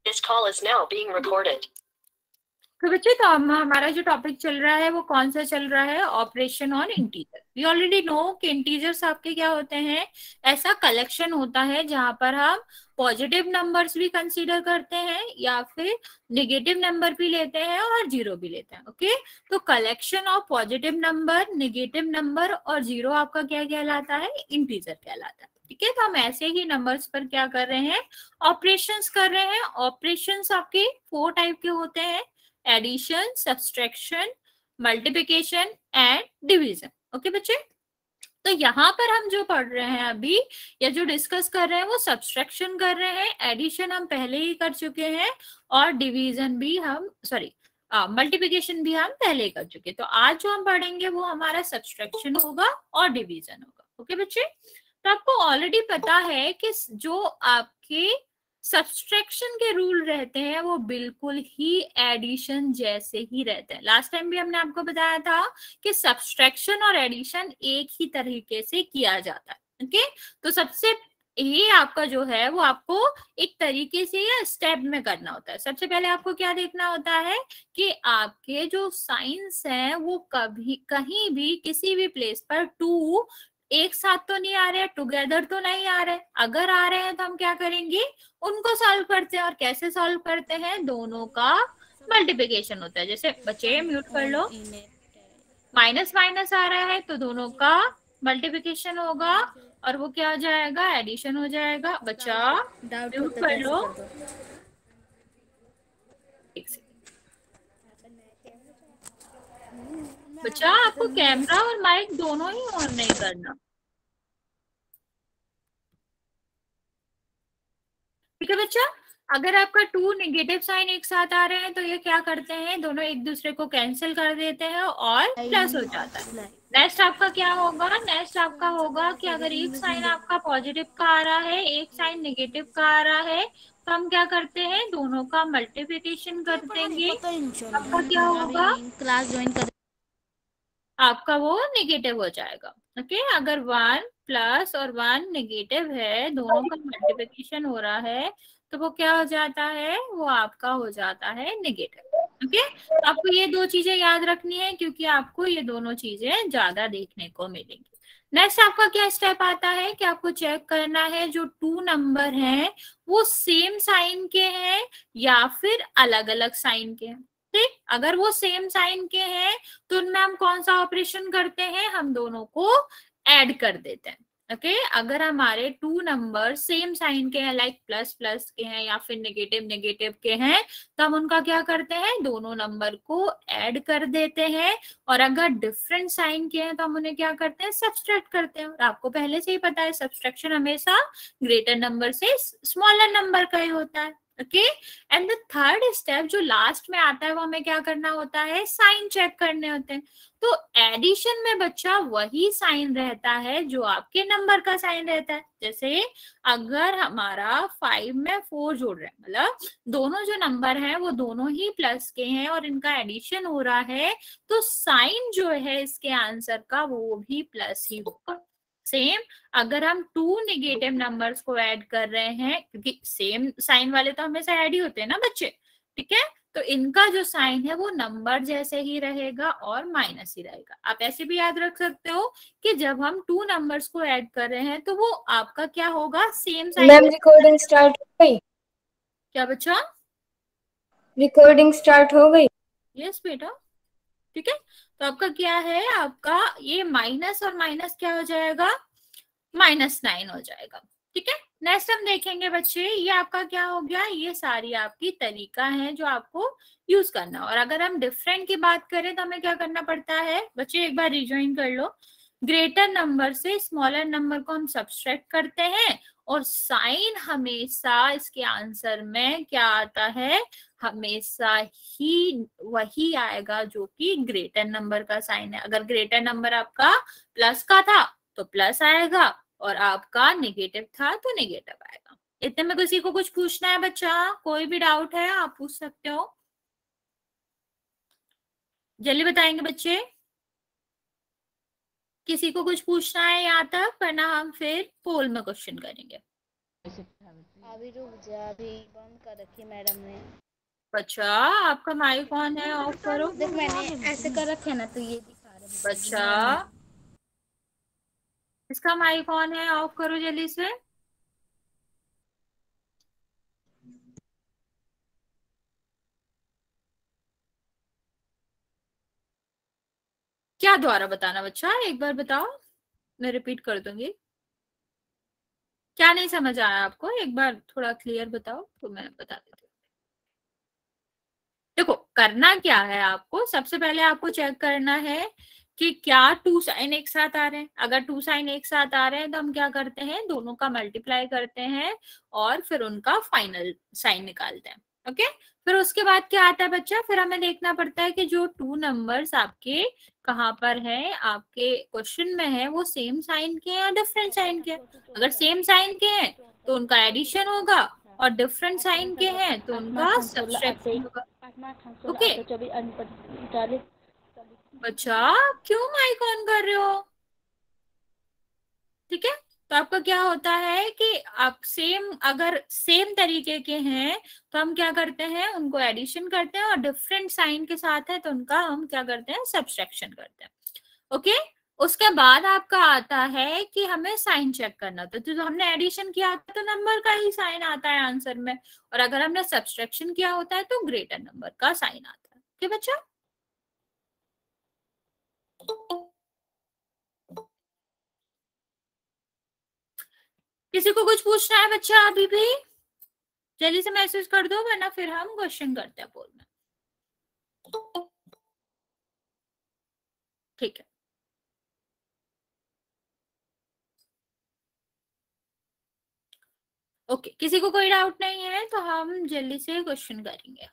This call is now being recorded. तो बच्चे तो हमारा जो टॉपिक चल रहा है वो कौन सा चल रहा है, operation on integer. We already know कि इंटीजर्स आपके क्या होते हैं, ऐसा कलेक्शन होता है जहां पर हम पॉजिटिव नंबर्स भी कंसीडर करते हैं या फिर नेगेटिव नंबर भी लेते हैं और जीरो भी लेते हैं। ओके, तो collection of positive number, negative number और जीरो आपका क्या कहलाता है, इंटीजर कहलाता है। ठीक है, तो हम ऐसे ही नंबर्स पर क्या कर रहे हैं, ऑपरेशंस कर रहे हैं। ऑपरेशंस आपके 4 टाइप के होते हैं, addition, subtraction, multiplication and division. Okay बच्चे, तो यहाँ पर हम जो पढ़ रहे हैं अभी या जो डिस्कस कर रहे हैं वो सब्सट्रैक्शन कर रहे हैं, एडिशन हम पहले ही कर चुके हैं और डिवीजन भी हम मल्टीप्लिकेशन भी हम पहले ही कर चुके हैं। तो आज जो हम पढ़ेंगे वो हमारा सब्सट्रैक्शन होगा और डिवीजन होगा। ओके बच्चे, तो आपको ऑलरेडी पता है कि जो आपके सब्सट्रैक्शन के रूल रहते हैं वो बिल्कुल ही एडिशन जैसे ही रहते हैं। लास्ट टाइम भी हमने आपको बताया था कि सब्सट्रैक्शन और एडिशन एक ही तरीके से किया जाता है। ओके, तो सबसे ये आपका जो है वो आपको एक तरीके से या स्टेप में करना होता है। सबसे पहले आपको क्या देखना होता है कि आपके जो साइंस हैं वो कभी कहीं भी किसी भी प्लेस पर टू एक साथ तो नहीं आ रहे, टुगेदर तो नहीं आ रहे। अगर आ रहे हैं तो हम क्या करेंगे, उनको सॉल्व करते हैं। और कैसे सॉल्व करते हैं, दोनों का मल्टीप्लिकेशन होता है। जैसे बच्चे म्यूट कर लो, माइनस माइनस आ रहा है तो दोनों का मल्टीप्लिकेशन होगा और वो क्या हो जाएगा, एडिशन हो जाएगा। बच्चा म्यूट कर लो, बच्चा आपको कैमरा और माइक दोनों ही ऑन नहीं करना। ठीक है बच्चा, अगर आपका टू नेगेटिव साइन एक साथ आ रहे हैं तो ये क्या करते हैं, दोनों एक दूसरे को कैंसिल कर देते हैं और प्लस हो जाता है। नेक्स्ट आपका क्या होगा, नेक्स्ट आपका होगा कि अगर एक साइन आपका पॉजिटिव का आ रहा है, एक साइन नेगेटिव का आ रहा है, तो हम क्या करते हैं, दोनों का मल्टीप्लिकेशन कर देंगे। आपका क्या होगा, क्लास ज्वाइन कर, आपका वो नेगेटिव हो जाएगा। ओके, अगर 1 प्लस और 1 नेगेटिव है, दोनों का मल्टीप्लिकेशन हो रहा है, तो वो क्या हो जाता है, वो आपका हो जाता है नेगेटिव। ओके, तो आपको ये दो चीजें याद रखनी है क्योंकि आपको ये दोनों चीजें ज्यादा देखने को मिलेंगी। नेक्स्ट आपका क्या स्टेप आता है कि आपको चेक करना है जो टू नंबर हैं वो सेम साइन के हैं या फिर अलग अलग साइन के हैं। ठीक, अगर वो सेम साइन के हैं तो उनमें हम कौन सा ऑपरेशन करते हैं, हम दोनों को ऐड कर देते हैं। ओके, अगर हमारे टू नंबर सेम साइन के हैं, लाइक प्लस प्लस के हैं या फिर नेगेटिव नेगेटिव के हैं, तो हम उनका क्या करते हैं, दोनों नंबर को ऐड कर देते हैं। और अगर डिफरेंट साइन के हैं तो हम उन्हें क्या करते हैं, सब्सट्रैक्ट करते हैं। और आपको पहले से ही पता है सब्सट्रैक्शन हमेशा ग्रेटर नंबर से स्मॉलर नंबर का ही होता है। Okay, and the third step जो लास्ट में आता है वो हमें क्या करना होता है, साइन चेक करने होते हैं। तो एडिशन में बच्चा वही साइन रहता है जो आपके नंबर का साइन रहता है। जैसे अगर हमारा 5 में 4 जोड़ रहे हैं, मतलब दोनों जो नंबर हैं वो दोनों ही प्लस के हैं और इनका एडिशन हो रहा है, तो साइन जो है इसके आंसर का वो भी प्लस ही होगा। सेम अगर हम टू नेगेटिव नंबर्स को ऐड कर रहे हैं, क्योंकि सेम साइन वाले तो हमेशा ऐड ही होते हैं ना बच्चे, ठीक है, तो इनका जो साइन है वो नंबर जैसे ही रहेगा और माइनस ही रहेगा। आप ऐसे भी याद रख सकते हो कि जब हम टू नंबर्स को ऐड कर रहे हैं तो वो आपका क्या होगा, same sign. Ma'am recording start हो गई? क्या बच्चा, रिकॉर्डिंग स्टार्ट हो गई? यस बेटा, ठीक है। तो आपका क्या है, आपका ये माइनस और माइनस क्या हो जाएगा, -9 हो जाएगा। ठीक है, नेक्स्ट हम देखेंगे बच्चे, ये आपका क्या हो गया, ये सारी आपकी तरीका है जो आपको यूज करना। और अगर हम डिफरेंट की बात करें तो हमें क्या करना पड़ता है बच्चे, एक बार रिजॉइन कर लो। ग्रेटर नंबर से स्मॉलर नंबर को हम सब्सट्रैक्ट करते हैं और साइन हमेशा इसके आंसर में क्या आता है, हमेशा ही वही आएगा जो कि ग्रेटर नंबर का साइन है। अगर ग्रेटर नंबर आपका प्लस का था तो प्लस आएगा और आपका नेगेटिव था तो नेगेटिव आएगा। इतने में किसी को कुछ पूछना है बच्चा, कोई भी डाउट है आप पूछ सकते हो, जल्दी बताएंगे बच्चे। किसी को कुछ पूछना है यहाँ तक, वरना हम फिर पोल में क्वेश्चन करेंगे। अभी रुक जा, अभी बंद कर रखी मैडम ने। बच्चा आपका माइक ऑन है, ऑफ करो। देख मैंने ऐसे कर रखे ना तो ये दिखा रहे हैं। बच्चा इसका माइक ऑन है, ऑफ करो जल्दी से। क्या दोबारा बताना बच्चा, एक बार बताओ, मैं रिपीट कर दूंगी। क्या नहीं समझ आया आपको, एक बार थोड़ा क्लियर बताओ तो मैं बता देती हूँ। देखो करना क्या है, आपको सबसे पहले आपको चेक करना है कि क्या टू साइन एक साथ आ रहे हैं। अगर टू साइन एक साथ आ रहे हैं तो हम क्या करते हैं, दोनों का मल्टीप्लाई करते हैं और फिर उनका फाइनल साइन निकालते हैं। ओके, फिर उसके बाद क्या आता है बच्चा, फिर हमें देखना पड़ता है कि जो टू नंबर्स आपके कहाँ पर है, आपके क्वेश्चन में है, वो सेम साइन के हैं या डिफरेंट साइन के हैं। अगर सेम साइन के हैं तो उनका एडिशन होगा, और डिफरेंट साइन के हैं तो उनका सब्ट्रैक्शन होगा। ओके बच्चा क्यों माइक ऑन कर रहे हो? ठीक है, तो आपका क्या होता है कि आप सेम, अगर सेम तरीके के हैं तो हम क्या करते हैं, उनको एडिशन करते हैं, और डिफरेंट साइन के साथ है तो उनका हम क्या करते हैं, सब्ट्रैक्शन करते हैं। ओके, उसके बाद आपका आता है कि हमें साइन चेक करना था। तो जो हमने एडिशन किया था तो नंबर का ही साइन आता है आंसर में, और अगर हमने सब्ट्रैक्शन किया होता है तो ग्रेटर नंबर का साइन आता है। ठीक है बच्चा, किसी को कुछ पूछना है बच्चा अभी भी? जल्दी से मैसेज कर दो, वरना फिर हम क्वेश्चन करते हैं बोल में। ठीक है, ओके, किसी को कोई डाउट नहीं है तो हम जल्दी से क्वेश्चन करेंगे।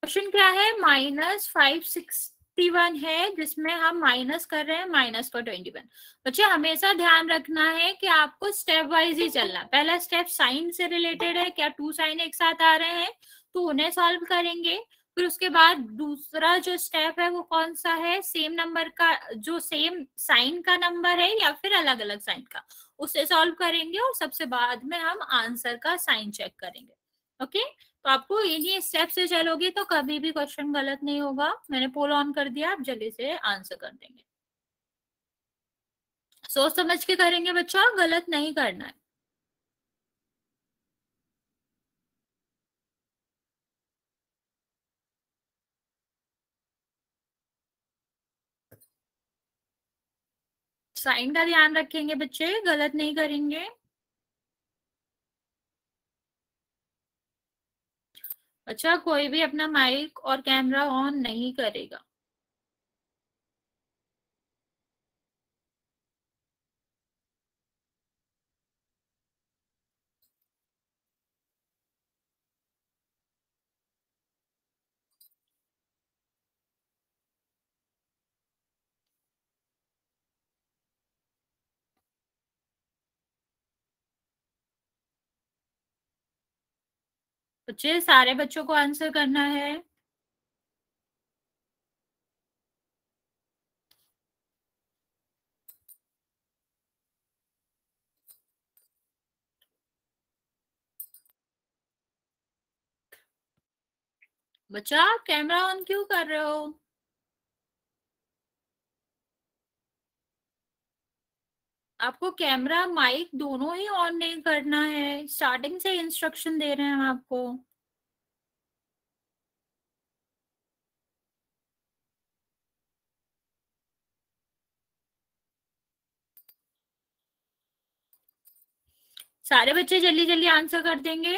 क्वेश्चन क्या है, -561 है, जिसमें हम माइनस कर रहे हैं -421। बच्चे हमेशा ध्यान रखना है कि आपको स्टेप वाइज ही चलना है। पहला स्टेप साइन से रिलेटेड है, क्या टू साइन एक साथ आ रहे हैं तो उन्हें सॉल्व करेंगे। फिर उसके बाद दूसरा जो स्टेप है वो कौन सा है, सेम नंबर का, जो सेम साइन का नंबर है या फिर अलग अलग साइन का, उससे सॉल्व करेंगे, और सबसे बाद में हम आंसर का साइन चेक करेंगे। ओके, तो आपको इन्हीं स्टेप से चलोगे तो कभी भी क्वेश्चन गलत नहीं होगा। मैंने पोल ऑन कर दिया, आप जल्दी से आंसर कर देंगे। सोच समझ के करेंगे बच्चा, गलत नहीं करना है। साइन का ध्यान रखेंगे बच्चे, गलत नहीं करेंगे। अच्छा, कोई भी अपना माइक और कैमरा ऑन नहीं करेगा। बच्चे सारे बच्चों को आंसर करना है। बच्चा कैमरा ऑन क्यों कर रहे हो? आपको कैमरा माइक दोनों ही ऑन नहीं करना है, स्टार्टिंग से इंस्ट्रक्शन दे रहे हैं हम आपको। सारे बच्चे जल्दी जल्दी आंसर कर देंगे।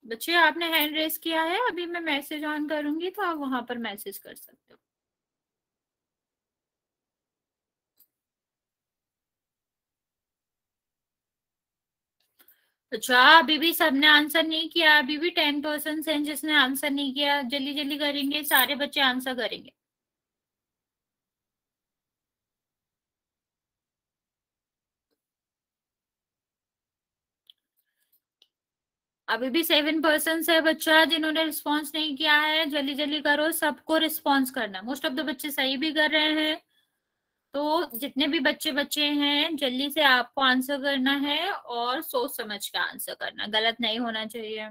बच्चे आपने हैंड रेस किया है, अभी मैं मैसेज ऑन करूंगी तो आप वहां पर मैसेज कर सकते हो। अच्छा, अभी भी सबने आंसर नहीं किया, अभी भी 10% हैं जिसने आंसर नहीं किया। जल्दी जल्दी करेंगे, सारे बच्चे आंसर करेंगे। अभी भी 7% है बच्चा जिन्होंने रिस्पॉन्स नहीं किया है। जल्दी जल्दी करो, सबको रिस्पॉन्स करना है। मोस्ट ऑफ द बच्चे सही भी कर रहे हैं, तो जितने भी बच्चे बच्चे हैं जल्दी से आपको आंसर करना है और सोच समझ के आंसर करना, गलत नहीं होना चाहिए।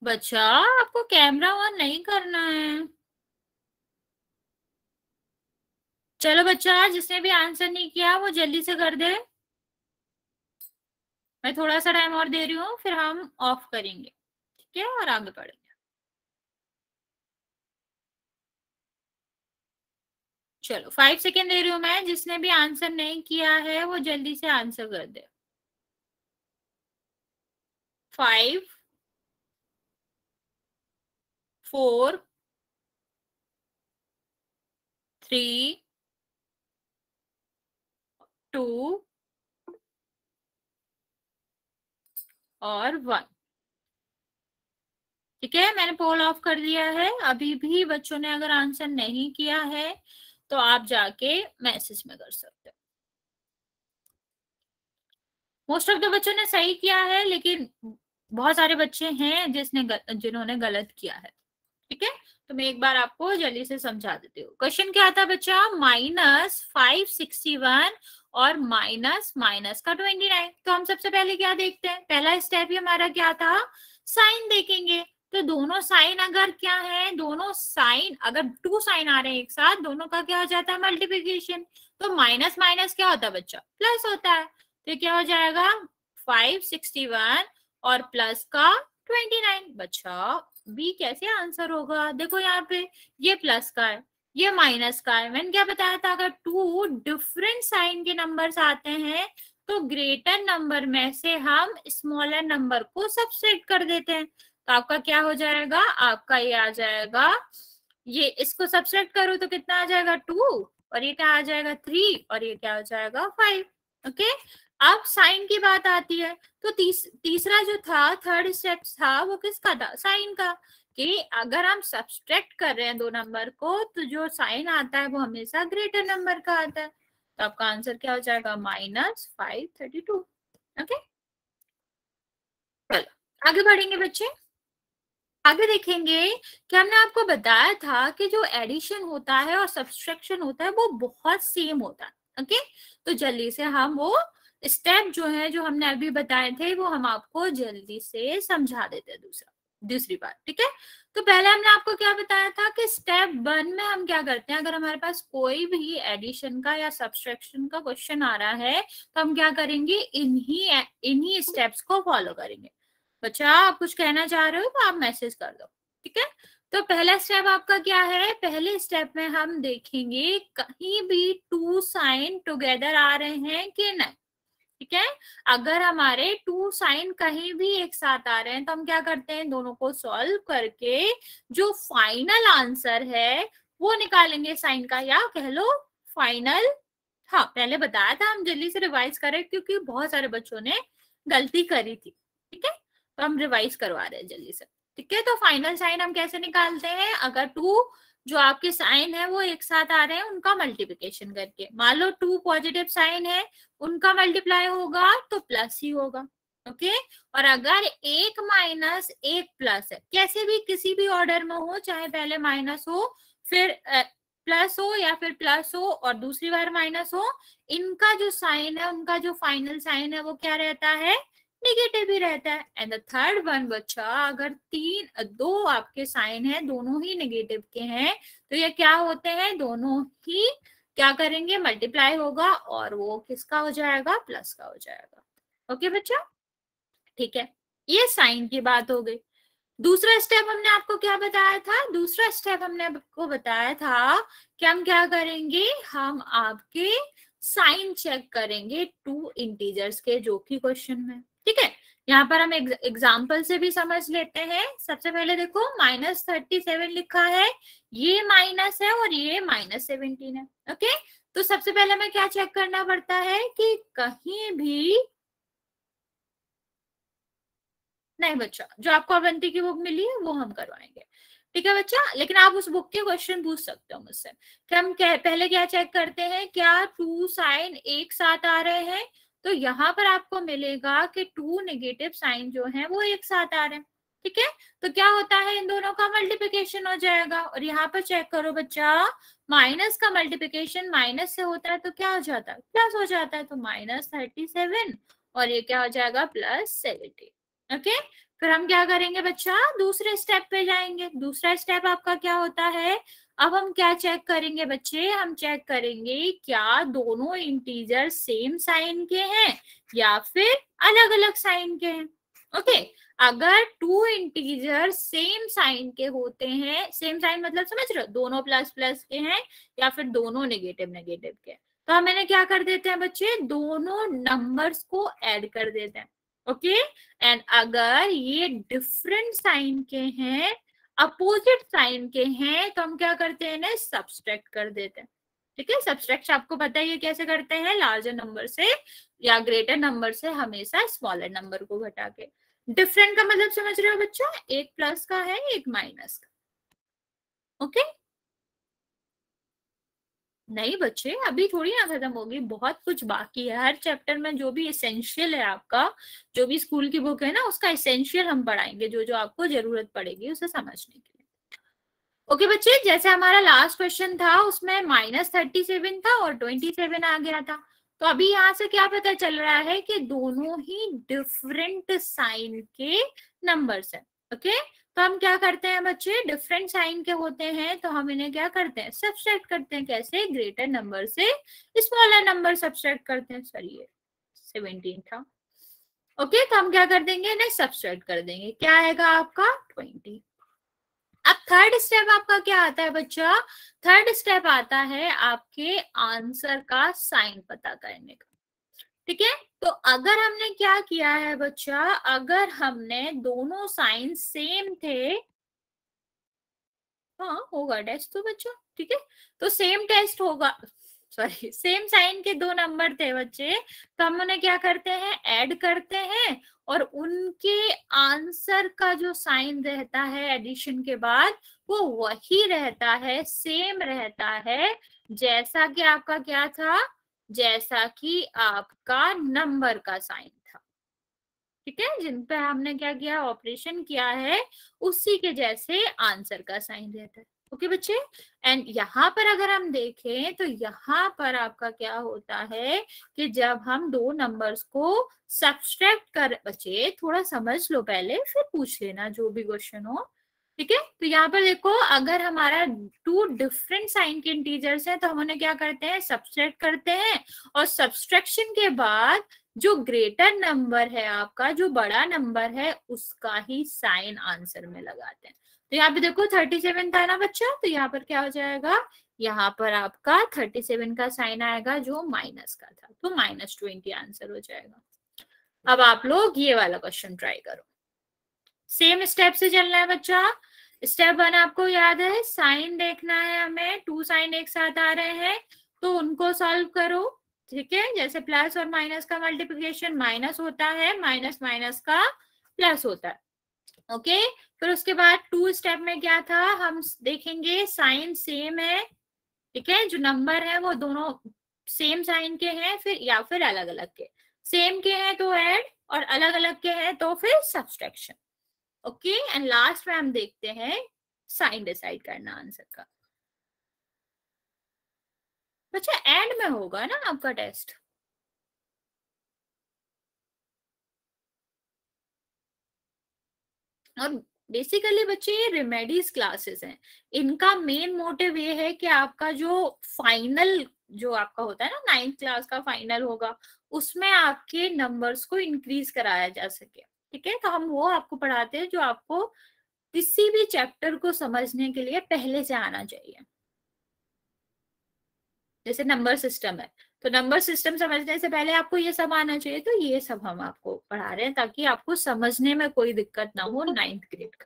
बच्चा आपको कैमरा ऑन नहीं करना है। चलो बच्चा, जिसने भी आंसर नहीं किया वो जल्दी से कर दे। मैं थोड़ा सा टाइम और दे रही हूँ, फिर हम ऑफ करेंगे, ठीक है, और आगे बढ़ेंगे। चलो 5 सेकेंड दे रही हूँ मैं। जिसने भी आंसर नहीं किया है वो जल्दी से आंसर कर दे। 5 4 3 2 और 1। ठीक है, मैंने पोल ऑफ कर दिया है। अभी भी बच्चों ने अगर आंसर नहीं किया है तो आप जाके मैसेज में कर सकते हो। मोस्ट ऑफ द बच्चों ने सही किया है, लेकिन बहुत सारे बच्चे हैं जिन्होंने गलत किया है। ठीक है, तो मैं एक बार आपको जल्दी से समझा देती हूँ। क्वेश्चन क्या था बच्चा? -561 और माइनस माइनस का 29। तो हम सबसे पहले क्या देखते हैं? पहला स्टेप ही हमारा क्या था? साइन देखेंगे। तो दोनों साइन अगर क्या है, दोनों साइन अगर 2 साइन आ रहे हैं एक साथ, दोनों का क्या हो जाता है? मल्टीप्लीकेशन। तो माइनस माइनस क्या होता है बच्चा? प्लस होता है। तो क्या हो जाएगा? 561 और प्लस का 29। बच्चा बी कैसे आंसर होगा? देखो यहाँ पे ये प्लस का है, ये माइनस का है। मैंने क्या बताया था? अगर 2 डिफरेंट साइन के नंबर्स आते हैं तो ग्रेटर नंबर में से हम स्मॉलर नंबर को सबट्रैक्ट कर देते हैं। तो आपका क्या हो जाएगा? आपका ये आ जाएगा, ये इसको सबट्रैक्ट करो तो कितना आ जाएगा? 2, और ये क्या आ जाएगा? 3, और ये क्या हो जाएगा? 5। ओके, अब साइन की बात आती है। तो तीसरा जो था, थर्ड स्टेप था, वो किसका था? साइन का। कि अगर हम सब्सट्रैक्ट कर रहे हैं दो नंबर को तो जो साइन आता है वो हमेशा ग्रेटर नंबर का आता है। तो आपका आंसर क्या हो जाएगा? -532। ओके, चलो आगे बढ़ेंगे बच्चे। आगे देखेंगे कि हमने आपको बताया था कि जो एडिशन होता है और सब्सट्रैक्शन होता है वो बहुत सेम होता है। ओके, तो जल्दी से हम वो स्टेप जो है, जो हमने अभी बताए थे, वो हम आपको जल्दी से समझा देते हैं दूसरी बात। ठीक है, तो पहले हमने आपको क्या बताया था कि स्टेप 1 में हम क्या करते हैं? अगर हमारे पास कोई भी एडिशन का या सब्सट्रैक्शन का क्वेश्चन आ रहा है तो हम क्या करेंगे? इन्हीं स्टेप्स को फॉलो करेंगे। बच्चा आप कुछ कहना चाह रहे हो तो आप मैसेज कर दो। ठीक है, तो पहला स्टेप आपका क्या है? पहले स्टेप में हम देखेंगे कहीं भी 2 साइन टुगेदर आ रहे हैं कि नहीं। ठीक है, अगर हमारे 2 साइन कहीं भी एक साथ आ रहे हैं तो हम क्या करते हैं? दोनों को सॉल्व करके जो फाइनल आंसर है वो निकालेंगे साइन का, या कह लो फाइनल। हाँ, पहले बताया था, हम जल्दी से रिवाइज करें क्योंकि बहुत सारे बच्चों ने गलती करी थी। ठीक है, तो हम रिवाइज करवा रहे हैं जल्दी से। ठीक है, तो फाइनल साइन हम कैसे निकालते हैं? अगर 2 जो आपके साइन है वो एक साथ आ रहे हैं उनका मल्टीप्लिकेशन करके। मान लो 2 पॉजिटिव साइन है, उनका मल्टीप्लाई होगा तो प्लस ही होगा। ओके, और अगर एक माइनस एक प्लस है, कैसे भी किसी भी ऑर्डर में हो, चाहे पहले माइनस हो फिर प्लस हो या फिर प्लस हो और दूसरी बार माइनस हो, इनका जो साइन है, उनका जो फाइनल साइन है वो क्या रहता है? नेगेटिव ही रहता है। एंड द थर्ड वन बच्चा, अगर 2 आपके साइन है, दोनों ही नेगेटिव के हैं, तो ये क्या होते हैं? दोनों ही क्या करेंगे? मल्टीप्लाई होगा और वो किसका हो जाएगा? प्लस का हो जाएगा। ओके बच्चा, ठीक है, ये साइन की बात हो गई। दूसरा स्टेप हमने आपको क्या बताया था? दूसरा स्टेप हमने आपको बताया था कि हम क्या करेंगे? हम आपके साइन चेक करेंगे 2 इंटीजर्स के, जो कि क्वेश्चन में। ठीक है, यहाँ पर हम एग्जाम्पल से भी समझ लेते हैं। सबसे पहले देखो, -37 लिखा है, ये माइनस है और ये -17 है। ओके, तो सबसे पहले हमें क्या चेक करना पड़ता है कि कहीं भी नहीं बच्चा, जो आपको अवंती की बुक मिली है वो हम करवाएंगे। ठीक है बच्चा, लेकिन आप उस बुक के क्वेश्चन पूछ सकते हो मुझसे कि हम पहले क्या चेक करते हैं, क्या टू साइन एक साथ आ रहे हैं। तो यहाँ पर आपको मिलेगा कि टू नेगेटिव साइन जो है वो एक साथ आ रहे हैं। ठीक है, तो क्या होता है, इन दोनों का मल्टीप्लिकेशन हो जाएगा। और यहाँ पर चेक करो बच्चा, माइनस का मल्टीप्लिकेशन माइनस से होता है तो क्या हो जाता है, प्लस हो जाता है। तो -37 और ये क्या हो जाएगा, +70। ओके, फिर हम क्या करेंगे बच्चा, दूसरे स्टेप पे जाएंगे। दूसरा स्टेप आपका क्या होता है, अब हम क्या चेक करेंगे बच्चे, हम चेक करेंगे क्या दोनों इंटीजर सेम साइन के हैं या फिर अलग अलग साइन के हैं। ओके, अगर टू इंटीजर सेम साइन के होते हैं, सेम साइन मतलब समझ रहे हो, दोनों प्लस प्लस के हैं या फिर दोनों नेगेटिव नेगेटिव के, तो हम इन्हें क्या कर देते हैं बच्चे, दोनों नंबर्स को ऐड कर देते हैं। ओके, एंड अगर ये डिफरेंट साइन के हैं, अपोजिट साइन के हैं, तो हम क्या करते हैं, इन्हें सब्सट्रैक्ट कर देते हैं। ठीक है, सब्सट्रैक्ट आपको पता है ये कैसे करते हैं, लार्जर नंबर से या ग्रेटर नंबर से हमेशा स्मॉलर नंबर को घटा के। डिफरेंट का मतलब समझ रहे हो बच्चा, एक प्लस का है एक माइनस का। ओके, नहीं बच्चे अभी थोड़ी ना खत्म होगी, बहुत कुछ बाकी है। हर चैप्टर में जो भी एसेंशियल है आपका, जो भी स्कूल की बुक है ना, उसका एसेंशियल हम पढ़ाएंगे, जो जो आपको जरूरत पड़ेगी उसे समझने के लिए। ओके बच्चे, जैसे हमारा लास्ट क्वेश्चन था उसमें -37 था और 27 आ गया था। तो अभी यहाँ से क्या पता चल रहा है कि दोनों ही डिफरेंट साइन के नंबर्स है। ओके, तो हम क्या करते हैं बच्चे, डिफरेंट साइन के होते हैं तो हम इन्हें क्या करते हैं, सब्सट्रैक्ट करते हैं। कैसे, ग्रेटर नंबर से स्मॉलर नंबर सब्सट्रैक्ट करते हैं। सॉरी, 17 था। ओके, तो हम क्या कर देंगे, इन्हें सब्सट्रैक्ट कर देंगे। क्या आएगा आपका, 20। अब थर्ड स्टेप आपका क्या आता है बच्चा, थर्ड स्टेप आता है आपके आंसर का साइन पता करने का। ठीक है, तो अगर हमने क्या किया है बच्चा, अगर हमने दोनों साइन सेम थे, हाँ होगा टेस्ट तो बच्चा। ठीक है, तो सेम टेस्ट होगा, सॉरी सेम साइन के दो नंबर थे बच्चे, तो हम उन्हें क्या करते हैं, ऐड करते हैं और उनके आंसर का जो साइन रहता है एडिशन के बाद, वो वही रहता है, सेम रहता है जैसा कि आपका क्या था, जैसा कि आपका नंबर का साइन था। ठीक है, जिन पे हमने क्या किया, ऑपरेशन किया है, उसी के जैसे आंसर का साइन रहता है। ओके बच्चे, एंड यहाँ पर अगर हम देखें तो यहाँ पर आपका क्या होता है कि जब हम दो नंबर्स को सब्सट्रैक्ट कर, बच्चे थोड़ा समझ लो पहले फिर पूछ लेना जो भी क्वेश्चन हो। ठीक है, तो यहाँ पर देखो, अगर हमारा टू डिफरेंट साइन के इंटीजर्स हैं तो हम उन्हें क्या करते हैं, सब्सट्रैक्ट करते हैं, और सब्सट्रैक्शन के बाद जो ग्रेटर नंबर है आपका, जो बड़ा नंबर है, उसका ही साइन आंसर में लगाते हैं। तो यहाँ पे देखो 37 था ना बच्चा, तो यहाँ पर क्या हो जाएगा, यहाँ पर आपका 37 का साइन आएगा जो माइनस का था, तो -20 आंसर हो जाएगा। अब आप लोग ये वाला क्वेश्चन ट्राई करो, सेम स्टेप से चलना है बच्चा। स्टेप 1 आपको याद है, साइन देखना है हमें, टू साइन एक साथ आ रहे हैं तो उनको सॉल्व करो। ठीक है, जैसे प्लस और माइनस का मल्टीप्लिकेशन माइनस होता है, माइनस माइनस का प्लस होता है। ओके, फिर उसके बाद टू स्टेप में क्या था, हम देखेंगे साइन सेम है। ठीक है, जो नंबर है वो दोनों सेम साइन के हैं फिर या फिर अलग अलग के, सेम के हैं तो ऐड और अलग अलग के हैं तो फिर सब्सट्रैक्शन। ओके, एंड लास्ट में हम देखते हैं साइन डिसाइड करना आंसर का। बच्चा एंड में होगा ना आपका टेस्ट, और बेसिकली बच्चे ये रेमेडीज क्लासेस हैं, इनका मेन मोटिव ये है कि आपका जो फाइनल जो आपका होता है ना, 9th क्लास का फाइनल होगा, उसमें आपके नंबर्स को इंक्रीज कराया जा सके। ठीक है, तो हम वो आपको पढ़ाते हैं जो आपको किसी भी चैप्टर को समझने के लिए पहले से आना चाहिए। जैसे नंबर सिस्टम है, तो नंबर सिस्टम समझने से पहले आपको ये सब आना चाहिए, तो ये सब हम आपको पढ़ा रहे हैं ताकि आपको समझने में कोई दिक्कत ना हो 9th ग्रेड का।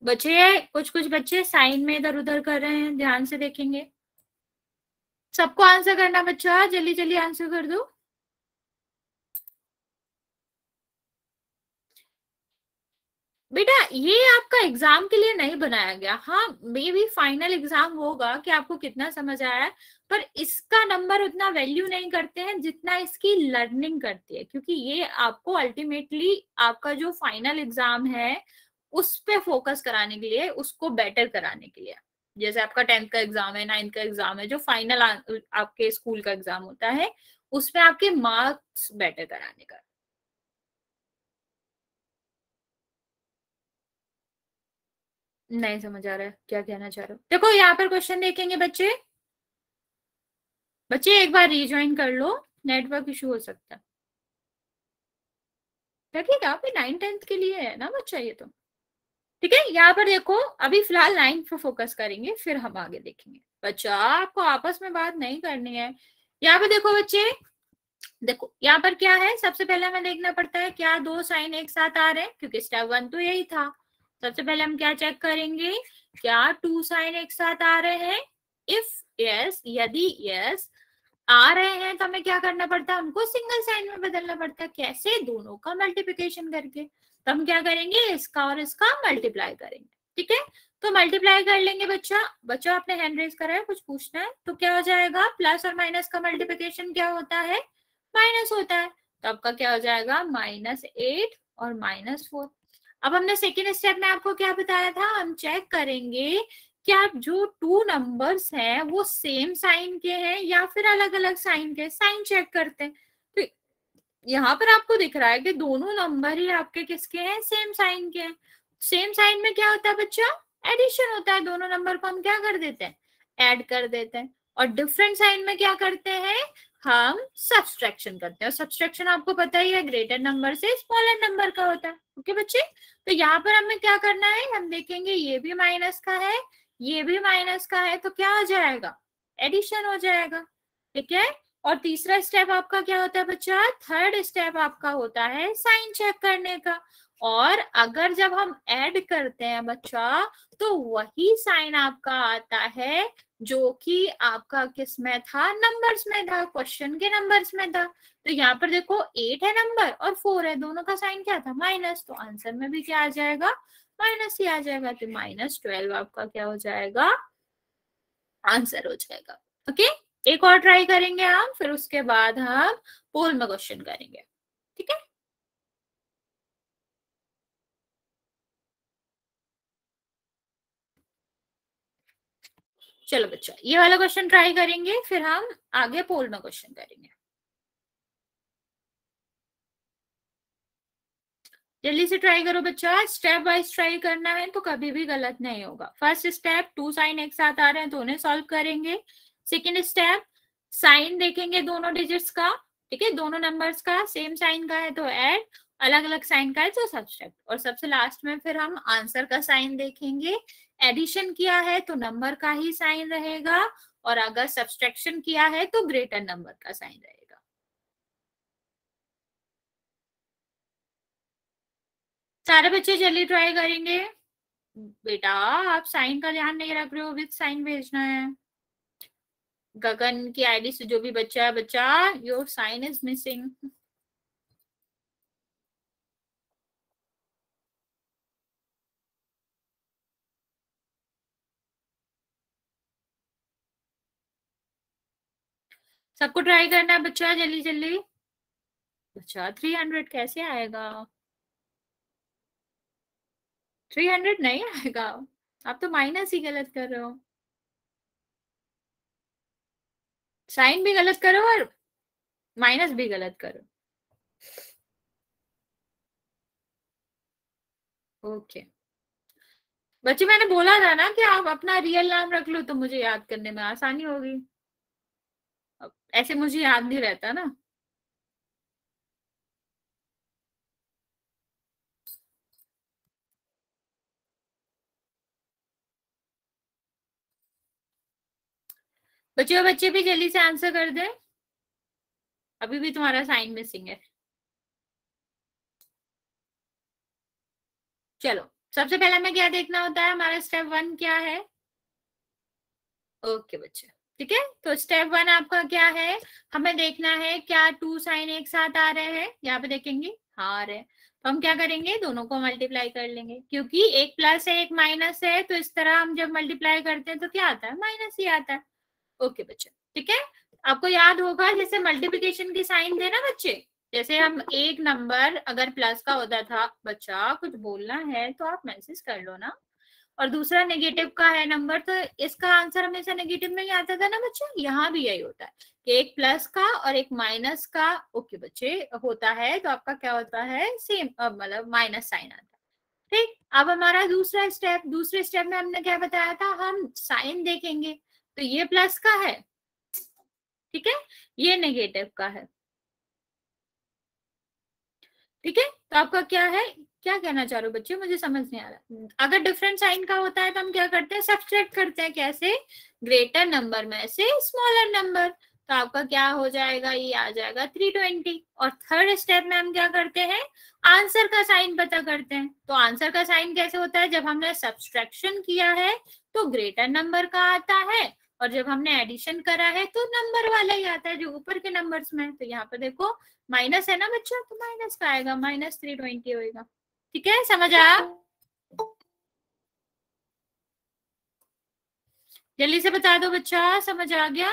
बच्चे कुछ कुछ बच्चे साइन में इधर उधर कर रहे हैं, ध्यान से देखेंगे। सबको आंसर करना बच्चा, जल्दी जल्दी आंसर कर दो। बेटा ये आपका एग्जाम के लिए नहीं बनाया गया, हाँ मे भी फाइनल एग्जाम होगा कि आपको कितना समझ आया है, पर इसका नंबर उतना वैल्यू नहीं करते हैं जितना इसकी लर्निंग करती है, क्योंकि ये आपको अल्टीमेटली आपका जो फाइनल एग्जाम है उस पे फोकस कराने के लिए, उसको बेटर कराने के लिए। जैसे आपका 10th का एग्जाम है, 9th का एग्जाम है, जो फाइनल आपके स्कूल का एग्जाम होता है उसमें आपके मार्क्स बेटर कराने का। नहीं समझ आ रहा है क्या कहना चाह रहे हो? देखो यहाँ पर क्वेश्चन देखेंगे बच्चे, बच्चे एक बार रिज्वाइन कर लो, नेटवर्क इशू हो सकता है। ठीक है, आप 9th-10th के लिए है ना बच्चा ये तो, ठीक है। यहाँ पर देखो अभी फिलहाल 9th पे फोकस करेंगे, फिर हम आगे देखेंगे। बच्चा आपको आपस में बात नहीं करनी है। यहाँ पे देखो बच्चे, देखो यहाँ पर क्या है, सबसे पहले हमें देखना पड़ता है क्या दो साइन एक साथ आ रहे हैं, क्योंकि स्टेप 1 तो यही था। सबसे पहले हम क्या चेक करेंगे, क्या 2 साइन एक साथ आ रहे हैं। इफ यस, यदि यस आ रहे हैं तो हमें क्या करना पड़ता है, उनको सिंगल साइन में बदलना पड़ता है। कैसे, दोनों का मल्टीप्लिकेशन करके। तो हम क्या करेंगे, इसका और इसका मल्टीप्लाई करेंगे, ठीक है। तो मल्टीप्लाई कर लेंगे। बच्चा आपने हैंड रेज करा है, कुछ पूछना है तो क्या हो जाएगा, प्लस और माइनस का मल्टीप्लिकेशन क्या होता है, माइनस होता है। तो आपका क्या हो जाएगा, -8 और -4। अब हमने सेकेंड स्टेप में आपको क्या बताया था, हम चेक करेंगे क्या जो 2 नंबर्स हैं वो सेम साइन के हैं या फिर अलग अलग साइन के, साइन चेक करते हैं। तो यहाँ पर आपको दिख रहा है कि दोनों नंबर ही आपके किसके हैं, सेम साइन के हैं। सेम साइन में क्या होता है बच्चा, एडिशन होता है। दोनों नंबर को हम क्या कर देते हैं, ऐड कर देते हैं। और डिफरेंट साइन में क्या करते हैं, हम सब्सट्रैक्शन करते हैं। और सब्सट्रैक्शन आपको पता ही है, ग्रेटर नंबर से स्मॉलर नंबर का होता है। ओके बच्चे, तो यहाँ पर हमें क्या करना है, हम देखेंगे ये भी माइनस का है, ये भी माइनस का है, तो क्या हो जाएगा, एडिशन हो जाएगा, ठीक है। और तीसरा स्टेप आपका क्या होता है बच्चा, थर्ड स्टेप आपका होता है साइन चेक करने का। और अगर जब हम ऐड करते हैं बच्चा, तो वही साइन आपका आता है जो कि आपका किस में था, नंबर्स में था, क्वेश्चन के नंबर्स में था। तो यहाँ पर देखो 8 है नंबर और 4 है, दोनों का साइन क्या था, माइनस। तो आंसर में भी क्या आ जाएगा, माइनस ही आ जाएगा। तो -12 आपका क्या हो जाएगा, आंसर हो जाएगा। ओके, एक और ट्राई करेंगे हम, फिर उसके बाद हम पोल में क्वेश्चन करेंगे, ठीक है। चलो बच्चा ये वाला क्वेश्चन ट्राई करेंगे, फिर हम आगे पोल में क्वेश्चन करेंगे। जल्दी से ट्राई करो बच्चा, स्टेप वाइज ट्राई करना है तो कभी भी गलत नहीं होगा। फर्स्ट स्टेप 2 साइन एक साथ आ रहे हैं तो उन्हें सॉल्व करेंगे। सेकेंड स्टेप साइन देखेंगे दोनों डिजिट्स का, ठीक है, दोनों नंबर्स का सेम साइन का है तो ऐड, अलग अलग साइन का है तो सब्सट्रैक्ट। और सबसे लास्ट में फिर हम आंसर का साइन देखेंगे। एडिशन किया है तो नंबर का ही साइन रहेगा, और अगर सब्सट्रैक्शन किया है तो ग्रेटर नंबर का साइन रहेगा। सारे बच्चे जल्दी ट्राई करेंगे। बेटा आप साइन का ध्यान नहीं रख रहे हो, विद साइन भेजना है। गगन की आईडी से जो भी बच्चा है, बच्चा योर साइन इज मिसिंग। सबको ट्राई करना है बच्चा, जल्दी जल्दी। बच्चा 300 कैसे आएगा, 300 नहीं आएगा, आप तो माइनस ही गलत कर रहे हो, साइन भी गलत करो और माइनस भी गलत करो। ओके बच्चे, मैंने बोला था ना कि आप अपना रियल नाम रख लो तो मुझे याद करने में आसानी होगी। ऐसे मुझे याद नहीं रहता ना। बच्चे बच्चे भी जल्दी से आंसर कर दें, अभी भी तुम्हारा साइन मिसिंग है। चलो सबसे पहले हमें क्या देखना होता है, हमारा स्टेप 1 क्या है। ओके बच्चे, ठीक है, तो स्टेप 1 आपका क्या है, हमें देखना है क्या 2 साइन एक साथ आ रहे हैं। यहाँ पे देखेंगे हाँ आ रहे हैं, तो हम क्या करेंगे, दोनों को मल्टीप्लाई कर लेंगे, क्योंकि एक प्लस है एक माइनस है, तो इस तरह हम जब मल्टीप्लाई करते हैं तो क्या आता है, माइनस ही आता है। ओके बच्चे, ठीक है। आपको याद होगा जैसे मल्टीप्लिकेशन की साइन थे ना बच्चे, जैसे हम एक नंबर अगर प्लस का होता था, बच्चा कुछ बोलना है तो आप मैसेज कर लो ना, और दूसरा नेगेटिव का है नंबर, तो इसका आंसर हमेशा नेगेटिव में ही आता था ना बच्चा। यहाँ भी यही होता है कि एक प्लस का और एक माइनस का, ओके बच्चे, होता है, तो आपका क्या होता है, सेम, मतलब माइनस साइन आता है। ठीक, अब हमारा दूसरा स्टेप, दूसरे स्टेप में हमने क्या बताया था, हम साइन देखेंगे, तो ये प्लस का है, ठीक है, ये नेगेटिव का है, ठीक है। तो आपका क्या है, क्या कहना चाह रहे हो बच्चे, मुझे समझ नहीं आ रहा। अगर डिफरेंट साइन का होता है तो हम क्या करते हैं, सब्सट्रैक्ट करते हैं, कैसे, ग्रेटर नंबर में से स्मॉलर नंबर, तो आपका क्या हो जाएगा, ये आ जाएगा 320। और थर्ड स्टेप में हम क्या करते हैं, आंसर का साइन पता करते हैं। तो आंसर का साइन कैसे होता है, जब हमने सब्सट्रैक्शन किया है तो ग्रेटर नंबर का आता है, और जब हमने एडिशन करा है तो नंबर वाला ही आता है जो ऊपर के नंबर्स में है। तो यहाँ पे देखो माइनस है ना बच्चा, तो माइनस का आएगा, माइनस 320 होएगा, ठीक है, समझ आया। जल्दी से बता दो बच्चा, समझ आ गया।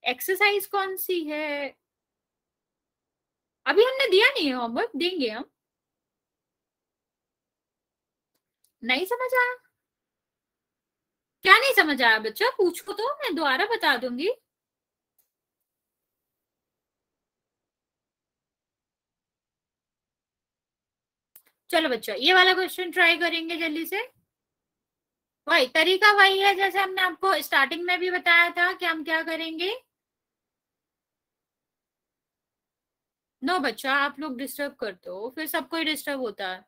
एक्सरसाइज कौन सी है, अभी हमने दिया नहीं है, होमवर्क देंगे हम। नहीं समझ आया, क्या नहीं समझ आया बच्चा, पूछो तो मैं दोबारा बता दूंगी। चलो बच्चा, ये वाला क्वेश्चन ट्राई करेंगे जल्दी से। वही तरीका वही है जैसे हमने आपको स्टार्टिंग में भी बताया था कि हम क्या करेंगे। नो बच्चा, आप लोग डिस्टर्ब करते हो, फिर सबको ही डिस्टर्ब होता है।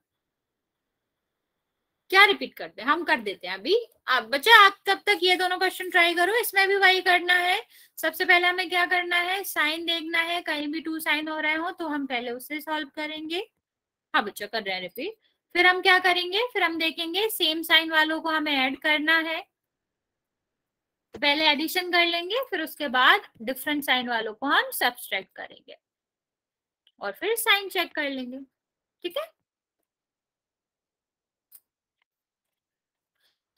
क्या रिपीट करते हैं, हम कर देते हैं अभी। आप बच्चा, आप तब तक ये दोनों क्वेश्चन ट्राई करो, इसमें भी वही करना है। सबसे पहले हमें क्या करना है, साइन देखना है, कहीं भी 2 साइन हो रहे हो तो हम पहले उससे सॉल्व करेंगे। हाँ बच्चा, कर रहे हैं रिपीट। फिर हम क्या करेंगे, फिर हम देखेंगे सेम साइन वालों को हमें ऐड करना है, तो पहले एडिशन कर लेंगे, फिर उसके बाद डिफरेंट साइन वालों को हम सब्सट्रैक्ट करेंगे, और फिर साइन चेक कर लेंगे, ठीक है।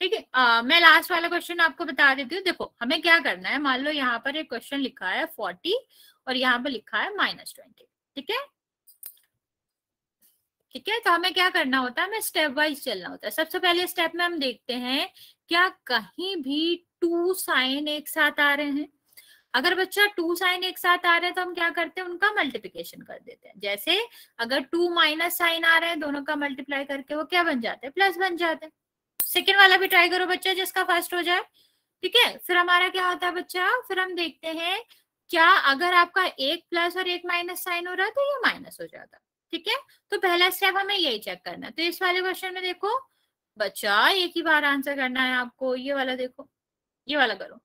ठीक है, मैं लास्ट वाला क्वेश्चन आपको बता देती हूँ। देखो हमें क्या करना है, मान लो यहाँ पर एक क्वेश्चन लिखा है 40 और यहाँ पर लिखा है -20, ठीक है, ठीक है। तो हमें क्या करना होता है, हमें स्टेप वाइज चलना होता है। सबसे पहले स्टेप में हम देखते हैं क्या कहीं भी 2 साइन एक साथ आ रहे हैं। अगर बच्चा 2 साइन एक साथ आ रहे हैं तो हम क्या करते हैं, उनका मल्टीप्लिकेशन कर देते हैं। जैसे अगर 2 माइनस साइन आ रहे हैं, दोनों का मल्टीप्लाई करके वो क्या बन जाते हैं, प्लस बन जाते हैं। सेकेंड वाला भी ट्राई करो बच्चा, जिसका फर्स्ट हो जाए, ठीक है। फिर हमारा क्या होता है बच्चा, फिर हम देखते हैं क्या अगर आपका एक प्लस और एक माइनस साइन हो रहा है तो ये माइनस हो जाता है, ठीक है। तो पहला स्टेप हमें यही चेक करना है। तो इस वाले क्वेश्चन में देखो बच्चा, एक ही बार आंसर करना है आपको, ये वाला देखो, ये वाला करो,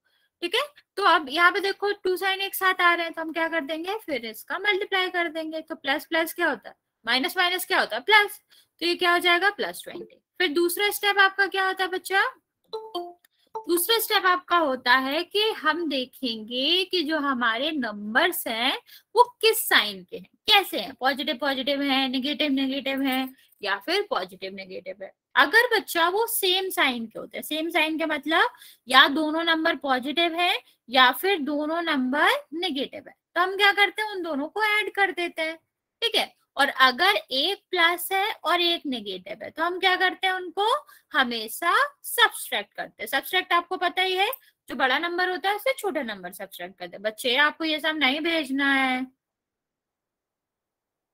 ठीक है। तो अब यहाँ पे देखो 2 साइन एक साथ आ रहे हैं, तो हम क्या कर देंगे, फिर इसका मल्टीप्लाई कर देंगे। तो प्लस प्लस क्या होता है, माइनस माइनस क्या होता है, प्लस, तो ये क्या हो जाएगा, +20। फिर दूसरा स्टेप आपका क्या होता है बच्चा, दूसरा स्टेप आपका होता है कि हम देखेंगे कि जो हमारे नंबर्स हैं वो किस साइन के हैं, कैसे हैं, पॉजिटिव पॉजिटिव है, नेगेटिव नेगेटिव है, या फिर पॉजिटिव नेगेटिव है। अगर बच्चा वो सेम साइन के होते हैं, सेम साइन के मतलब या दोनों नंबर पॉजिटिव है या फिर दोनों नंबर नेगेटिव है, तो हम क्या करते हैं, उन दोनों को ऐड कर देते हैं, ठीक है। और अगर एक प्लस है और एक नेगेटिव है तो हम क्या करते हैं, उनको हमेशा सब्सट्रैक्ट करते हैं। सब्सट्रैक्ट आपको पता ही है, जो बड़ा नंबर होता है उससे छोटा नंबर सब्सट्रैक्ट करते हैं। बच्चे आपको ये सब नहीं भेजना है,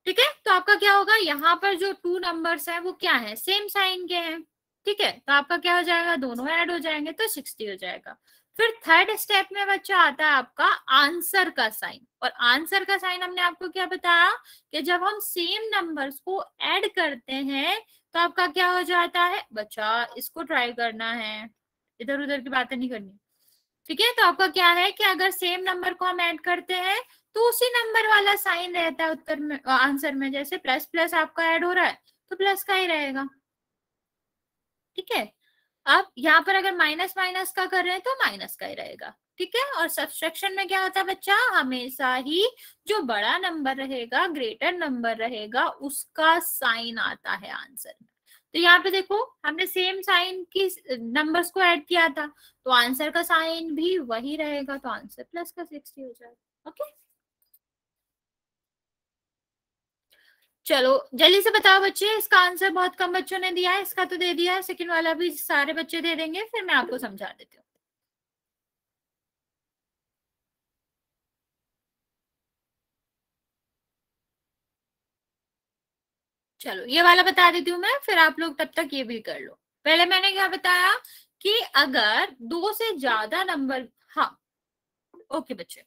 ठीक है। तो आपका क्या होगा, यहाँ पर जो 2 नंबर्स हैं वो क्या है, सेम साइन के हैं, ठीक है। तो आपका क्या हो जाएगा, दोनों ऐड हो जाएंगे तो 60 हो जाएगा। फिर थर्ड स्टेप में बच्चा आता है आपका आंसर का साइन। और आंसर का साइन हमने आपको क्या बताया कि जब हम सेम नंबर्स को ऐड करते हैं तो आपका क्या हो जाता है बच्चा, इसको ट्राई करना है, इधर उधर की बातें नहीं करनी, ठीक है। तो आपका क्या है कि अगर सेम नंबर को हम ऐड करते हैं तो उसी नंबर वाला साइन रहता है उत्तर में, आंसर में। जैसे प्लस प्लस आपका ऐड हो रहा है तो प्लस का ही रहेगा, ठीक है। अब यहाँ पर अगर माइनस माइनस का कर रहे हैं तो माइनस का ही रहेगा, ठीक है। और सब्सट्रैक्शन में क्या होता है बच्चा, हमेशा ही जो बड़ा नंबर रहेगा, ग्रेटर नंबर रहेगा, उसका साइन आता है आंसर में। तो यहाँ पे देखो हमने सेम साइन की नंबर्स को ऐड किया था, तो आंसर का साइन भी वही रहेगा, तो आंसर प्लस का 60 हो जाएगा। ओके, चलो जल्दी से बताओ बच्चे, इसका आंसर बहुत कम बच्चों ने दिया है, इसका तो दे दिया है, सेकंड वाला भी सारे बच्चे दे देंगे, फिर मैं आपको समझा देती हूँ। चलो ये वाला बता देती हूँ मैं, फिर आप लोग तब तक ये भी कर लो। पहले मैंने क्या बताया कि अगर 2 से ज्यादा नंबर, हाँ ओके बच्चे,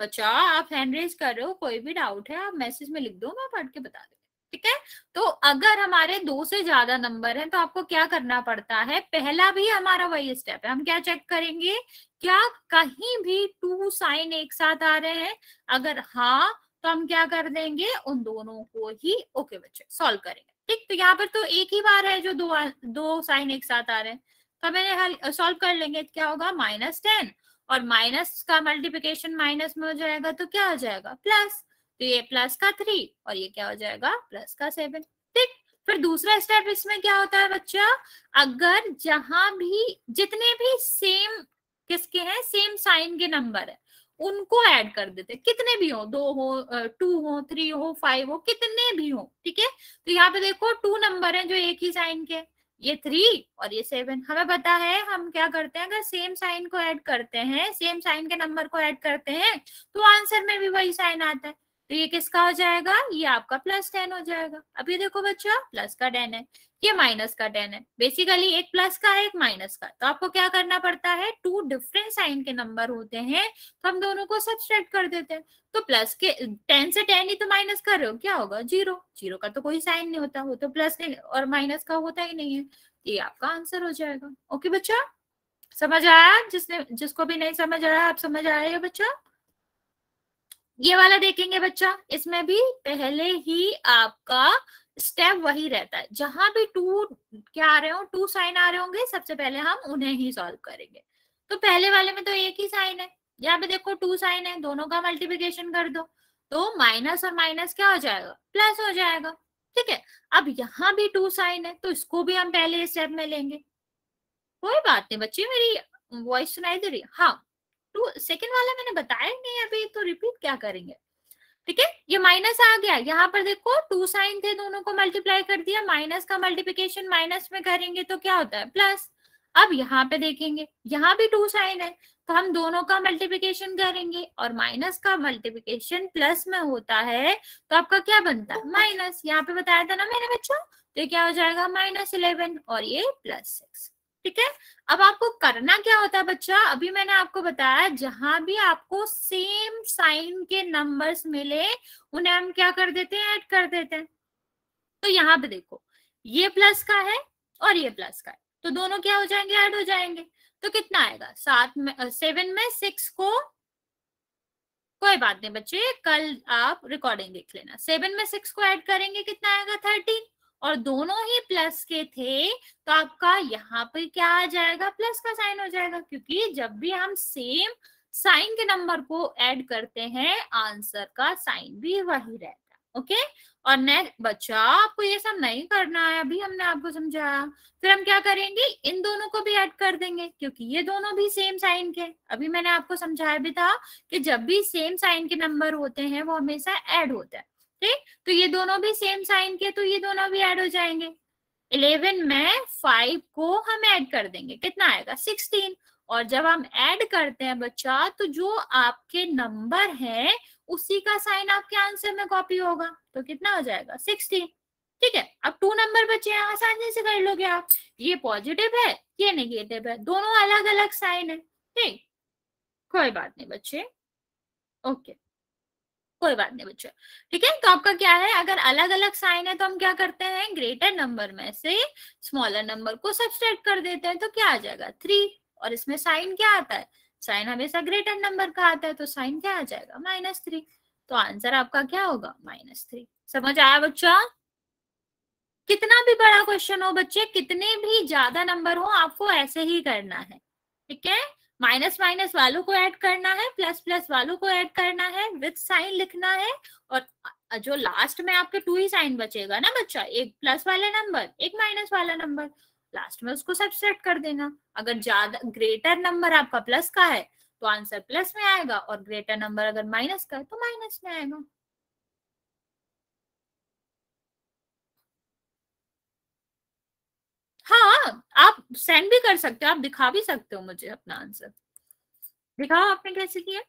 बच्चा आप हैंड रेज कर रहे हो, कोई भी डाउट है आप मैसेज में लिख दो, मैं पढ़ के बता दूंगी, ठीक है। तो अगर हमारे 2 से ज्यादा नंबर हैं तो आपको क्या करना पड़ता है, पहला भी हमारा वही स्टेप है, हम क्या चेक करेंगे, क्या कहीं भी 2 साइन एक साथ आ रहे हैं, अगर हाँ तो हम क्या कर देंगे, उन दोनों को ही ओके बच्चे सॉल्व करेंगे, ठीक। तो यहाँ पर तो एक ही बार है जो दो साइन एक साथ आ रहे हैं, तो मैंने हल सॉल्व कर लेंगे, क्या होगा -10, और माइनस का मल्टीप्लिकेशन माइनस में हो जाएगा तो क्या हो जाएगा प्लस, तो ये प्लस का 3 और ये क्या हो जाएगा प्लस का 7, ठीक। फिर दूसरा स्टेप इसमें क्या होता है बच्चा, अगर जहां भी जितने भी सेम किसके हैं, सेम साइन के नंबर है, उनको ऐड कर देते, कितने भी हो, 2 हो 2 हो 3 हो 5 हो, कितने भी हो, ठीक है। तो यहाँ पे देखो 2 नंबर है जो एक ही साइन के, ये 3 और ये 7, हमें पता है हम क्या करते हैं, अगर सेम साइन को ऐड करते हैं, सेम साइन के नंबर को ऐड करते हैं, तो आंसर में भी वही साइन आता है, तो ये किसका हो जाएगा, ये आपका +10 हो जाएगा। अब ये देखो बच्चा प्लस का 10 है, ये माइनस का 10 है, बेसिकली एक प्लस का है एक माइनस का, तो आपको क्या करना पड़ता है, 2 डिफरेंट साइन के नंबर होते हैं तो हम दोनों को सब्सट्रैक्ट कर देते हैं, तो प्लस के 10 से 10 ही तो माइनस कर रहे हो, क्या होगा 0, 0 का तो कोई साइन नहीं होता, वो तो प्लस और माइनस का होता ही नहीं है, ये आपका आंसर हो जाएगा। ओके बच्चा, समझ आया, जिसको भी नहीं समझ आया आप समझ आया बच्चा। ये वाला देखेंगे बच्चा, इसमें भी पहले ही आपका स्टेप वही रहता है, जहां भी 2 क्या आ रहे हो, 2 साइन आ रहे होंगे, सबसे पहले हम उन्हें ही सॉल्व करेंगे। तो पहले वाले में तो एक ही साइन है, यहाँ पे देखो 2 साइन है, दोनों का मल्टीप्लिकेशन कर दो, तो माइनस और माइनस क्या हो जाएगा, प्लस हो जाएगा, ठीक है। अब यहाँ भी 2 साइन है, तो इसको भी हम पहले स्टेप में लेंगे, कोई बात नहीं बच्चे, मेरी वॉइस सुनाई दे रही है, हाँ। तो सेकंड वाला मैंने बताया नहीं अभी, तो रिपीट क्या करेंगे, ठीक है। ये माइनस आ गया, यहाँ पर देखो 2 साइन थे, दोनों को मल्टीप्लाई कर दिया, माइनस का मल्टीप्लिकेशन माइनस में करेंगे तो क्या होता है प्लस। अब यहाँ पे देखेंगे, यहाँ भी 2 साइन है, तो हम दोनों का मल्टीप्लिकेशन करेंगे, और माइनस का मल्टीप्लिकेशन प्लस में होता है तो आपका क्या बनता है माइनस, यहाँ पे बताया था ना मैंने बच्चों, तो क्या हो जाएगा -11 और ये +6, ठीक है। अब आपको करना क्या होता है बच्चा, अभी मैंने आपको बताया, जहां भी आपको सेम साइन के नंबर्स मिले उन्हें हम क्या कर देते हैं, ऐड कर देते हैं। तो यहाँ पे देखो ये प्लस का है और ये प्लस का है, तो दोनों क्या हो जाएंगे, ऐड हो जाएंगे, तो कितना आएगा 7 में 6 को, कोई बात नहीं बच्चे, कल आप रिकॉर्डिंग देख लेना, 7 में 6 को ऐड करेंगे कितना आएगा 13, और दोनों ही प्लस के थे, तो आपका यहाँ पे क्या आ जाएगा, प्लस का साइन हो जाएगा, क्योंकि जब भी हम सेम साइन के नंबर को ऐड करते हैं आंसर का साइन भी वही रहता है। ओके, और नेक्स्ट बच्चा आपको ये सब नहीं करना है, अभी हमने आपको समझाया, फिर हम क्या करेंगे, इन दोनों को भी ऐड कर देंगे, क्योंकि ये दोनों भी सेम साइन के, अभी मैंने आपको समझाया भी था कि जब भी सेम साइन के नंबर होते हैं वो हमेशा ऐड होता है, ठीक। तो ये दोनों भी सेम साइन के, तो ये दोनों भी ऐड हो जाएंगे, 11 में 5 को हम ऐड कर देंगे, कितना आएगा 16, और जब हम ऐड करते हैं बच्चा, तो जो आपके नंबर है उसी का साइन आपके आंसर में कॉपी होगा, तो कितना हो जाएगा 16, ठीक है। अब 2 नंबर बचे हैं, आसानी से कर लोगे आप, ये पॉजिटिव है ये नेगेटिव है, दोनों अलग अलग साइन है, ठीक, कोई बात नहीं बच्चे, ओके कोई बात नहीं बच्चे, ठीक है। तो आपका क्या है, अगर अलग अलग साइन है तो हम क्या करते हैं, ग्रेटर नंबर में से स्मॉलर नंबर को सब्सट्रैक्ट कर देते हैं, तो क्या आ जाएगा 3, और इसमें साइन क्या आता है, साइन हमेशा ग्रेटर नंबर का आता है, तो साइन क्या आ जाएगा -3, तो आंसर आपका क्या होगा -3। समझ आया बच्चा, कितना भी बड़ा क्वेश्चन हो बच्चे, कितने भी ज्यादा नंबर हो, आपको ऐसे ही करना है, ठीक है। माइनस माइनस वालों को ऐड करना है, प्लस प्लस वालों को ऐड करना है, विथ साइन लिखना है, और जो लास्ट में आपके 2 ही साइन बचेगा ना बच्चा, एक प्लस वाला नंबर, एक माइनस वाला नंबर, लास्ट में उसको सबट्रैक्ट कर देना। अगर ज्यादा ग्रेटर नंबर आपका प्लस का है तो आंसर प्लस में आएगा, और ग्रेटर नंबर अगर माइनस का है तो माइनस में आएगा। हाँ, आप सेंड भी कर सकते हो, आप दिखा भी सकते हो मुझे अपना आंसर। दिखाओ आपने कैसे किया।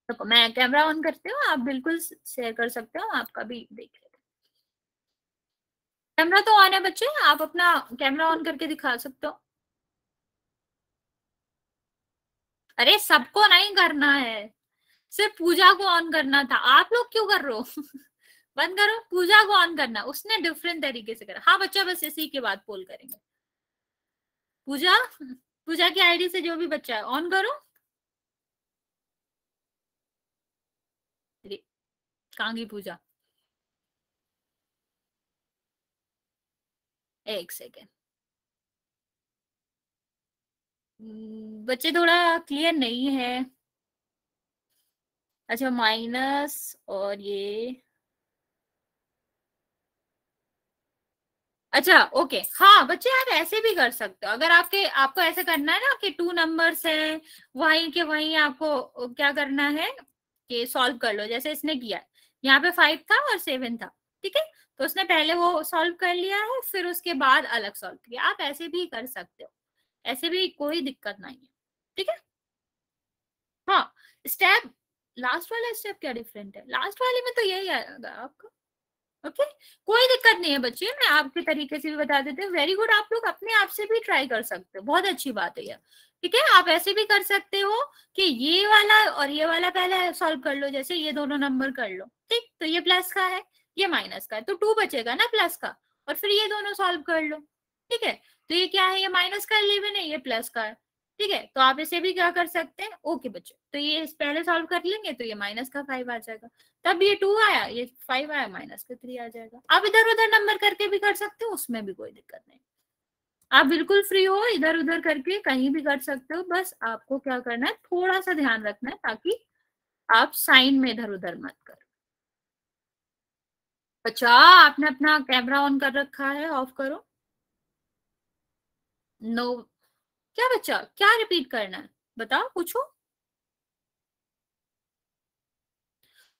तो मैं कैमरा ऑन करती हूँ, आप बिल्कुल शेयर कर सकते हो, आपका भी देख लेते। कैमरा तो ऑन है बच्चे, आप अपना कैमरा ऑन करके दिखा सकते हो। अरे सबको नहीं करना है, सिर्फ पूजा को ऑन करना था, आप लोग क्यों कर रहे हो? बंद करो, पूजा को ऑन करना, उसने डिफरेंट तरीके से करा। हाँ बच्चा, बस इसी के बाद पोल करेंगे। पूजा, पूजा की आईडी से जो भी बच्चा है ऑन करो। कहाँ गई पूजा? एक सेकेंड, बच्चे थोड़ा क्लियर नहीं है। अच्छा, माइनस और ये, अच्छा ओके। हाँ बच्चे, आप ऐसे भी कर सकते हो, अगर आपको ऐसे करना है ना कि 2 नंबर्स है, वहीं के वहीं आपको क्या करना है कि सॉल्व कर लो, जैसे इसने किया। यहाँ पे 5 था और 7 था, ठीक है, तो उसने पहले वो सॉल्व कर लिया है, फिर उसके बाद अलग सॉल्व किया। आप ऐसे भी कर सकते हो, ऐसे भी कोई दिक्कत नहीं है, ठीक है। हाँ, स्टेप, लास्ट वाला स्टेप क्या डिफरेंट है? लास्ट वाले में तो यही आएगा आपका, ओके। कोई दिक्कत नहीं है बच्चे, मैं आपके तरीके से भी बता देती हूँ। वेरी गुड, आप लोग अपने आप से भी ट्राई कर सकते हो, बहुत अच्छी बात है यार, ठीक है। आप ऐसे भी कर सकते हो कि ये वाला और ये वाला पहले सॉल्व कर लो, जैसे ये दोनों नंबर कर लो, ठीक, तो ये प्लस का है, ये माइनस का है, तो 2 बचेगा ना प्लस का, और फिर ये दोनों सॉल्व कर लो, ठीक है। तो ये क्या है, ये माइनस का 11 है, ये प्लस का है, ठीक है। तो आप इसे भी क्या कर सकते हैं, ओके बच्चों, तो ये पहले सॉल्व कर लेंगे, तो ये माइनस का 5 आ जाएगा, तब ये 2 आया, ये 5 आया, माइनस का 3 आ जाएगा। आप इधर उधर नंबर करके भी कर सकते हो, उसमें भी कोई दिक्कत नहीं, आप बिल्कुल फ्री हो, इधर उधर करके कहीं भी कर सकते हो। बस आपको क्या करना है, थोड़ा सा ध्यान रखना है, ताकि आप साइन में इधर उधर मत करो। अच्छा, आपने अपना कैमरा ऑन कर रखा है, ऑफ करो। नो, क्या बच्चा, क्या रिपीट करना है, बताओ, पूछो।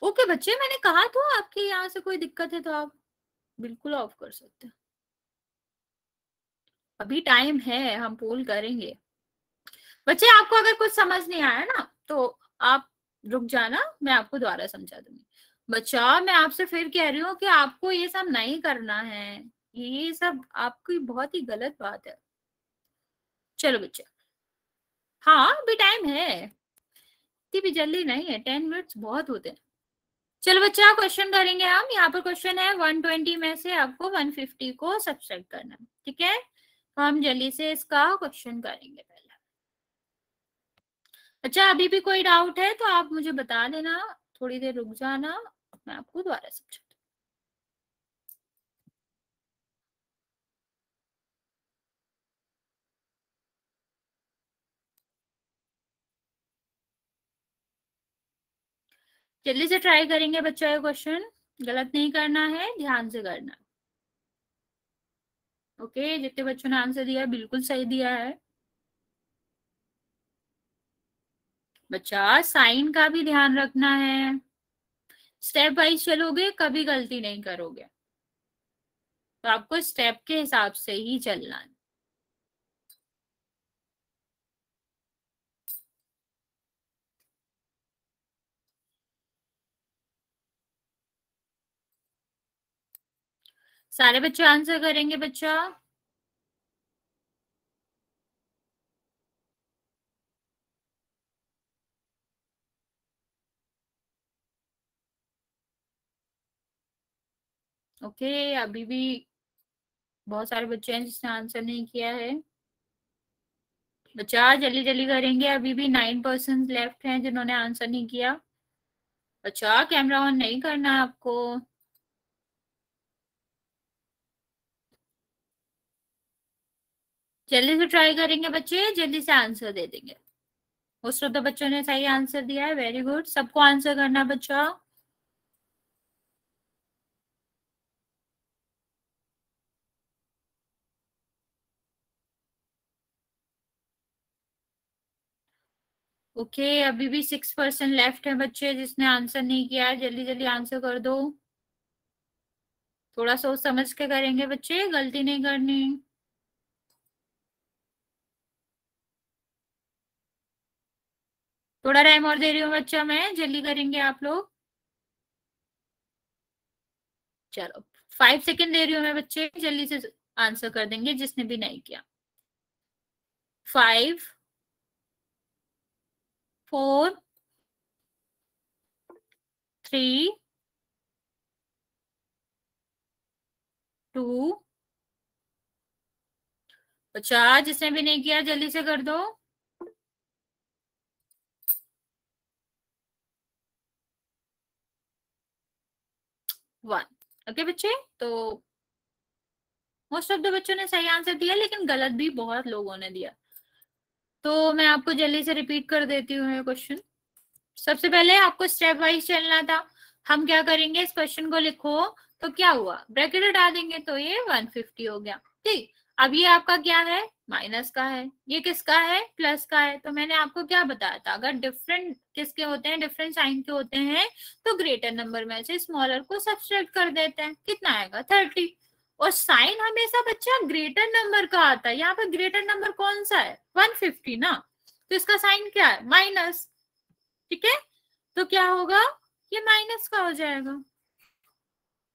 ओके बच्चे, मैंने कहा तो आपके यहाँ से कोई दिक्कत है तो आप बिल्कुल ऑफ कर सकते हो, अभी टाइम है, हम पोल करेंगे। बच्चे आपको अगर कुछ समझ नहीं आया ना तो आप रुक जाना, मैं आपको दोबारा समझा दूंगी। बच्चा, मैं आपसे फिर कह रही हूँ कि आपको ये सब नहीं करना है, ये सब आपकी बहुत ही गलत बात है। चलो बच्चा, हाँ अभी टाइम है, इतनी भी जल्दी नहीं है, 10 मिनट्स बहुत होते हैं। चलो बच्चा, क्वेश्चन करेंगे हम। यहाँ पर क्वेश्चन है 120 में से आपको 150 को सब्ट्रैक्ट करना है, ठीक है। तो हम जल्दी से इसका क्वेश्चन करेंगे पहले। अच्छा, अभी भी कोई डाउट है तो आप मुझे बता देना, थोड़ी देर रुक जाना, मैं आपको दोबारा समझा। जल्दी से ट्राई करेंगे बच्चा, ये क्वेश्चन गलत नहीं करना है, ध्यान से करना है, ओके। जितने बच्चों ने आंसर दिया बिल्कुल सही दिया है। बच्चा, साइन का भी ध्यान रखना है, स्टेप वाइज चलोगे कभी गलती नहीं करोगे, तो आपको स्टेप के हिसाब से ही चलना है। सारे बच्चे आंसर करेंगे बच्चा? ओके, अभी भी बहुत सारे बच्चे हैं जिसने आंसर नहीं किया है। बच्चा जल्दी जल्दी करेंगे, अभी भी 9% लेफ्ट हैं जिन्होंने आंसर नहीं किया। अच्छा, कैमरा ऑन नहीं करना है आपको। जल्दी से ट्राई करेंगे बच्चे, जल्दी से आंसर दे देंगे। मोस्ट ऑफ द बच्चों ने सही आंसर दिया है, वेरी गुड। सबको आंसर करना है बच्चा। ओके अभी भी 6% लेफ्ट है बच्चे जिसने आंसर नहीं किया है, जल्दी जल्दी आंसर कर दो। थोड़ा सोच समझ के करेंगे बच्चे, गलती नहीं करनी। थोड़ा टाइम और दे रही हूँ बच्चा मैं, जल्दी करेंगे आप लोग। चलो 5 सेकेंड दे रही हूँ मैं बच्चे, जल्दी से आंसर कर देंगे जिसने भी नहीं किया। 5 4 3 2 बच्चा जिसने भी नहीं किया जल्दी से कर दो। 1। ओके बच्चे, तो मोस्ट ऑफ द बच्चों ने सही आंसर दिया, लेकिन गलत भी बहुत लोगों ने दिया। तो मैं आपको जल्दी से रिपीट कर देती हूँ क्वेश्चन। सबसे पहले आपको स्टेप वाइज चलना था। हम क्या करेंगे, इस क्वेश्चन को लिखो तो क्या हुआ, ब्रैकेट हटा देंगे तो ये 150 हो गया। ठीक, अब ये आपका क्या है, माइनस का है, ये किसका है, प्लस का है। तो मैंने आपको क्या बताया था, अगर डिफरेंट किसके होते हैं, डिफरेंट साइन के होते हैं, तो ग्रेटर नंबर में से स्मॉलर को सब्सट्रैक्ट कर देते हैं। कितना आएगा, 30। और साइन हमेशा बच्चा ग्रेटर नंबर का आता है। यहाँ पे ग्रेटर नंबर कौन सा है, 150 ना, तो इसका साइन क्या है, माइनस। ठीक है, तो क्या होगा, ये माइनस का हो जाएगा।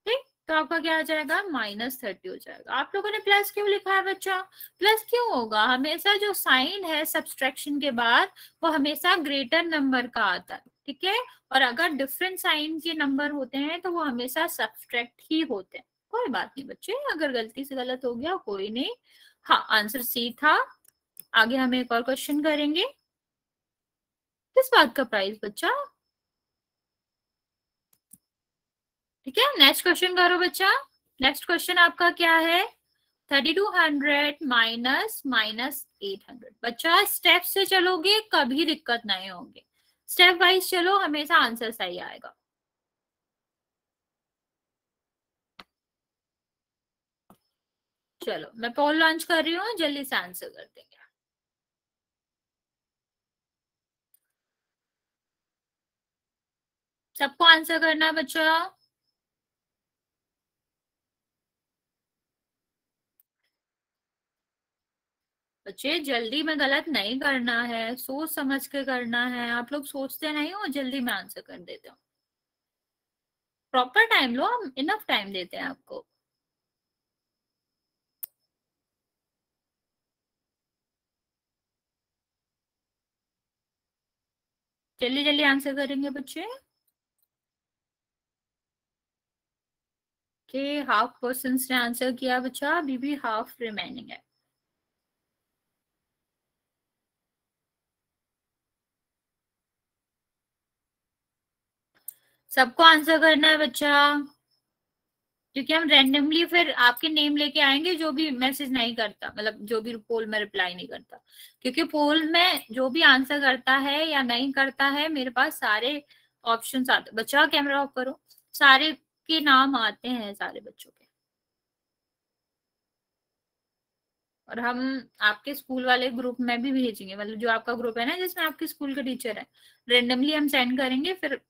ठीक, तो आपका क्या हो जाएगा, -30 हो जाएगा। आप लोगों ने प्लस क्यों लिखा है बच्चा, प्लस क्यों होगा, हमेशा जो साइन है सब्सट्रैक्शन के बाद वो हमेशा ग्रेटर नंबर का आता है। ठीक है, और अगर डिफरेंट साइन के नंबर होते हैं तो वो हमेशा सब्सट्रैक्ट ही होते हैं। कोई बात नहीं बच्चे, अगर गलती से गलत हो गया कोई नहीं। हाँ, आंसर सी था। आगे हम एक और क्वेश्चन करेंगे। किस बात का प्राइस बच्चा, ठीक है, नेक्स्ट क्वेश्चन करो बच्चा। नेक्स्ट क्वेश्चन आपका क्या है, 3200 माइनस 800। बच्चा स्टेप से चलोगे कभी दिक्कत नहीं होगी, स्टेप वाइज चलो हमेशा आंसर सही आएगा। चलो मैं पोल लॉन्च कर रही हूँ, जल्दी से आंसर कर देंगे। सबको आंसर करना है बच्चा। बच्चे जल्दी में गलत नहीं करना है, सोच समझ के करना है। आप लोग सोचते नहीं हो, जल्दी में आंसर कर देते हो। प्रॉपर टाइम लो, हम इनफ टाइम देते हैं आपको। जल्दी जल्दी आंसर करेंगे बच्चे। के हाफ पर्सन ने आंसर किया बच्चा, अभी भी हाफ रिमेनिंग है। सबको आंसर करना है बच्चा, क्योंकि हम रैंडमली फिर आपके नेम लेके आएंगे जो भी मैसेज नहीं करता, मतलब जो भी पोल में रिप्लाई नहीं करता। क्योंकि पोल में जो भी आंसर करता है या नहीं करता है, मेरे पास सारे ऑप्शंस आते। बच्चा कैमरा ऑफ करो, सारे के नाम आते हैं सारे बच्चों के। और हम आपके स्कूल वाले ग्रुप में भी भेजेंगे, मतलब जो आपका ग्रुप है ना जिसमें आपके स्कूल के टीचर है, रेंडमली हम सेंड करेंगे फिर।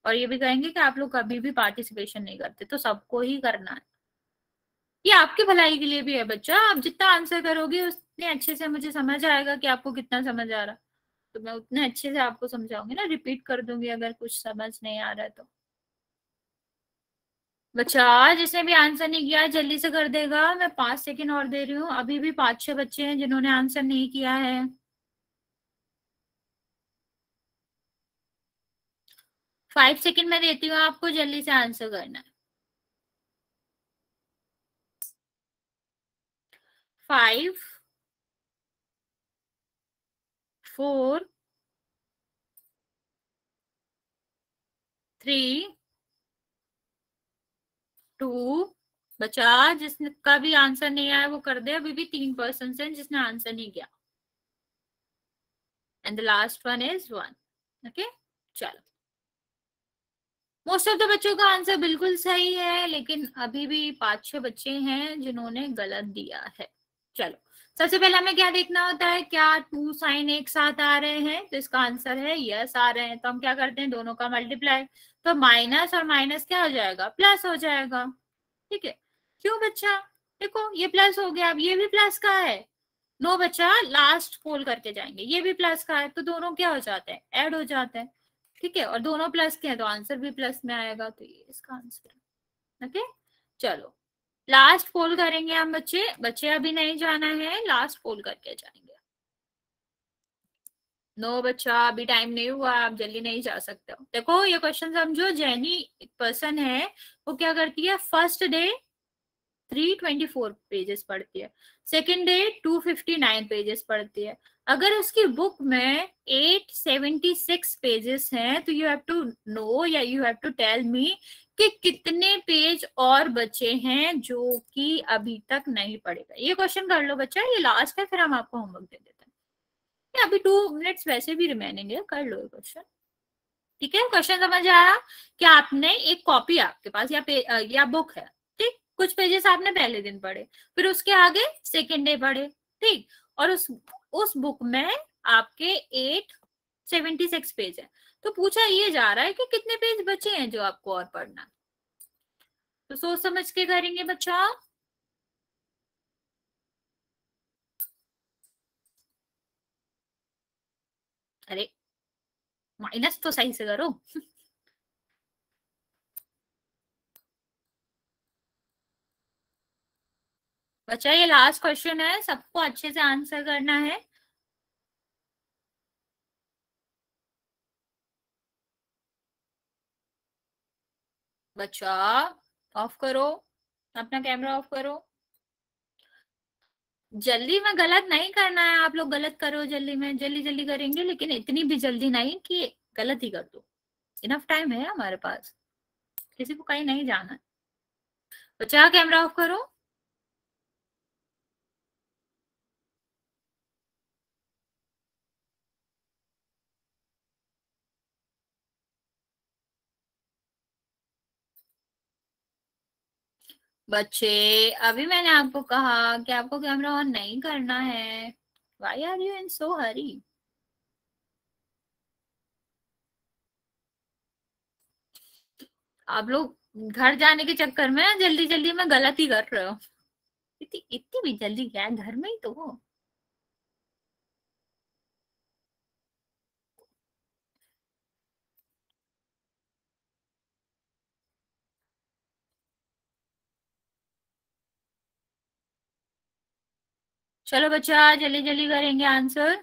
और ये भी कहेंगे कि आप लोग कभी भी पार्टिसिपेशन नहीं करते, तो सबको ही करना है। ये आपकी भलाई के लिए भी है बच्चा, आप जितना आंसर करोगे उतने अच्छे से मुझे समझ आएगा कि आपको कितना समझ आ रहा। तो मैं उतने अच्छे से आपको समझाऊंगी ना, रिपीट कर दूंगी अगर कुछ समझ नहीं आ रहा है तो। बच्चा जिसने भी आंसर नहीं किया जल्दी से कर देगा। मैं 5 सेकेंड और दे रही हूँ, अभी भी 5-6 बच्चे हैं जिन्होंने आंसर नहीं किया है। 5 सेकेंड में देती हूँ आपको, जल्दी से आंसर करना है। 5 4 3 2 बच्चा जिसका भी आंसर नहीं आया वो कर दे, अभी भी 3 पर्सन हैं जिसने आंसर नहीं किया, and the last one is 1। Okay, चलो मोस्ट ऑफ द बच्चों का आंसर बिल्कुल सही है, लेकिन अभी भी 5-6 बच्चे हैं जिन्होंने गलत दिया है। चलो सबसे पहले हमें क्या देखना होता है, क्या 2 साइन एक साथ आ रहे हैं, तो इसका आंसर है यस आ रहे हैं, तो हम क्या करते हैं दोनों का मल्टीप्लाई, तो माइनस और माइनस क्या हो जाएगा, प्लस हो जाएगा। ठीक है, क्यों बच्चा, देखो ये प्लस हो गया, अब ये भी प्लस का है, नो बच्चा लास्ट फोल्ड करके जाएंगे, ये भी प्लस का है, तो दोनों क्या हो जाते हैं, ऐड हो जाते हैं। ठीक है, और दोनों प्लस के हैं तो आंसर भी प्लस में आएगा, तो ये इसका आंसर है। ओके, चलो लास्ट फोल्ड करेंगे हम बच्चे, बच्चे अभी नहीं जाना है, लास्ट फोल्ड करके जाएंगे। नो बच्चा अभी टाइम नहीं हुआ, आप जल्दी नहीं जा सकते हो। देखो ये क्वेश्चन समझो, जैनी एक पर्सन है, वो क्या करती है, फर्स्ट डे 324 पेजेस पढ़ती है, सेकेंड डे 259 पेजेस पढ़ती है। अगर उसकी बुक में 876 पेजेस हैं, तो यू हैव टू नो या you have to tell me कि कितने पेज और बचे हैं जो कि अभी तक नहीं पढ़ेगा। ये क्वेश्चन कर लो बच्चा, ये लास्ट है, फिर हम आपको होमवर्क दे देते हैं। अभी 2 मिनट्स वैसे भी रिमेनिंग है, कर लो ये क्वेश्चन। ठीक है, क्वेश्चन समझ आया कि आपने एक कॉपी आपके पास या बुक है, ठीक, कुछ पेजेस आपने पहले दिन पढ़े, फिर उसके आगे सेकेंड डे पढ़े, ठीक, और उस बुक में आपके 876 पेज है, तो पूछा ये जा रहा है कि कितने पेज बचे हैं जो आपको और पढ़ना, तो सोच समझ के करेंगे बच्चा। अरे माइनस तो सही से करो। बच्चा ये लास्ट क्वेश्चन है, सबको अच्छे से आंसर करना है। बच्चा ऑफ करो, अपना कैमरा ऑफ करो, जल्दी में गलत नहीं करना है, आप लोग गलत करो जल्दी में, जल्दी जल्दी करेंगे, लेकिन इतनी भी जल्दी नहीं कि गलत ही कर दो, इनफ टाइम है हमारे पास, किसी को कहीं नहीं जाना है। बच्चा कैमरा ऑफ करो। बच्चे अभी मैंने आपको कहा कि आपको कैमरा ऑन नहीं करना है, व्हाई आर यू इन सो हरी। आप लोग घर जाने के चक्कर में जल्दी जल्दी में गलत ही कर रहे हो, इतनी भी जल्दी क्या है, घर में ही तो हो। चलो बच्चा जल्दी जल्दी करेंगे आंसर।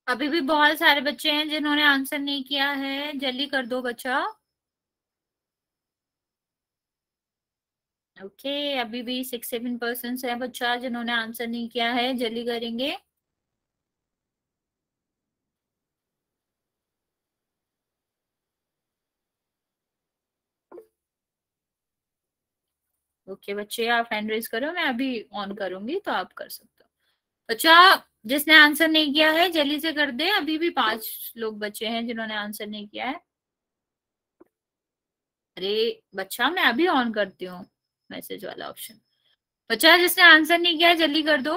अभी भी बहुत सारे बच्चे हैं जिन्होंने आंसर नहीं किया है, जल्दी कर दो बच्चा। ओके, अभी भी 6-7% है बच्चा जिन्होंने आंसर नहीं किया है, जल्दी करेंगे। ओके बच्चे आप हैंड रेज करो, मैं अभी ऑन करूंगी तो आप कर सकते हो। बच्चा जिसने आंसर नहीं किया है जल्दी से कर दे, अभी भी 5 लोग बचे हैं जिन्होंने आंसर नहीं किया है। अरे बच्चा मैं अभी ऑन करती हूँ मैसेज वाला ऑप्शन। बच्चा जिसने आंसर नहीं किया है जल्दी कर दो।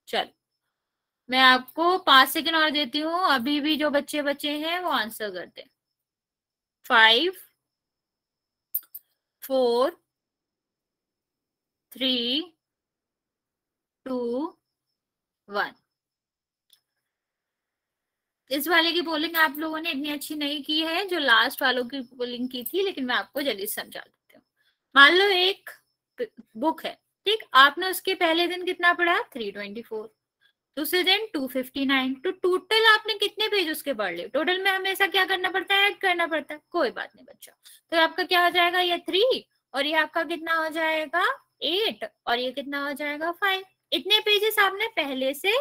चल मैं आपको 5 सेकंड और देती हूँ, अभी भी जो बच्चे बचे हैं वो आंसर कर दे। 5 4 3 2 1। इस वाले की पोलिंग आप लोगों ने इतनी अच्छी नहीं की है जो लास्ट वालों की पोलिंग की थी, लेकिन मैं आपको जल्दी समझा देती हूँ। मान लो एक बुक है, ठीक, आपने उसके पहले दिन कितना पढ़ा, 324, दूसरे दिन 259, तो टोटल आपने कितने पेज उसके पढ़ लिए। टोटल में हमेशा क्या करना पड़ता है, ऐड करना पड़ता है, कोई बात नहीं बच्चा, तो आपका क्या हो जाएगा, ये 3 और ये आपका कितना हो जाएगा 8 और ये कितना हो जाएगा 5। इतने पेजेस आपने पहले से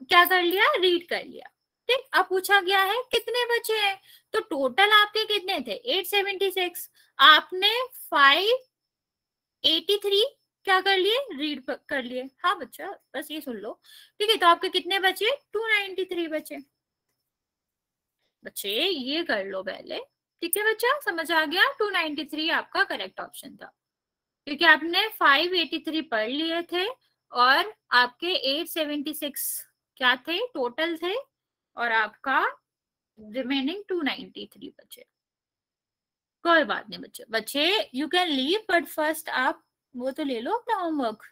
क्या कर लिया, रीड कर लिया। ठीक, अब पूछा गया है कितने बचे हैं, तो टोटल आपके कितने थे 876, आपने 583 क्या कर लिए, रीड कर लिए। हाँ बच्चा बस ये सुन लो। ठीक है, तो आपके कितने बचे 293 बचे। बच्चे ये कर लो पहले। ठीक है बच्चा, समझ आ गया, 293 आपका करेक्ट ऑप्शन था, क्योंकि आपने 583 पढ़ लिए थे और आपके 876 क्या थे टोटल थे, और आपका रिमेनिंग 293 बचे। कोई बात नहीं बच्चे, बच्चे you can leave, but first आप वो तो ले लो अपना होमवर्क।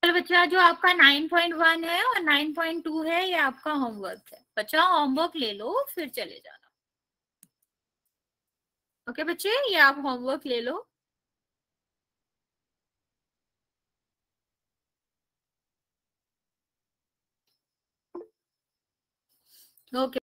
बच्चा जो आपका 9.1 है और 9.2 है ये आपका होमवर्क है। बच्चा होमवर्क ले लो फिर चले जाना। ओके बच्चे, ये आप होमवर्क ले लो। ओके।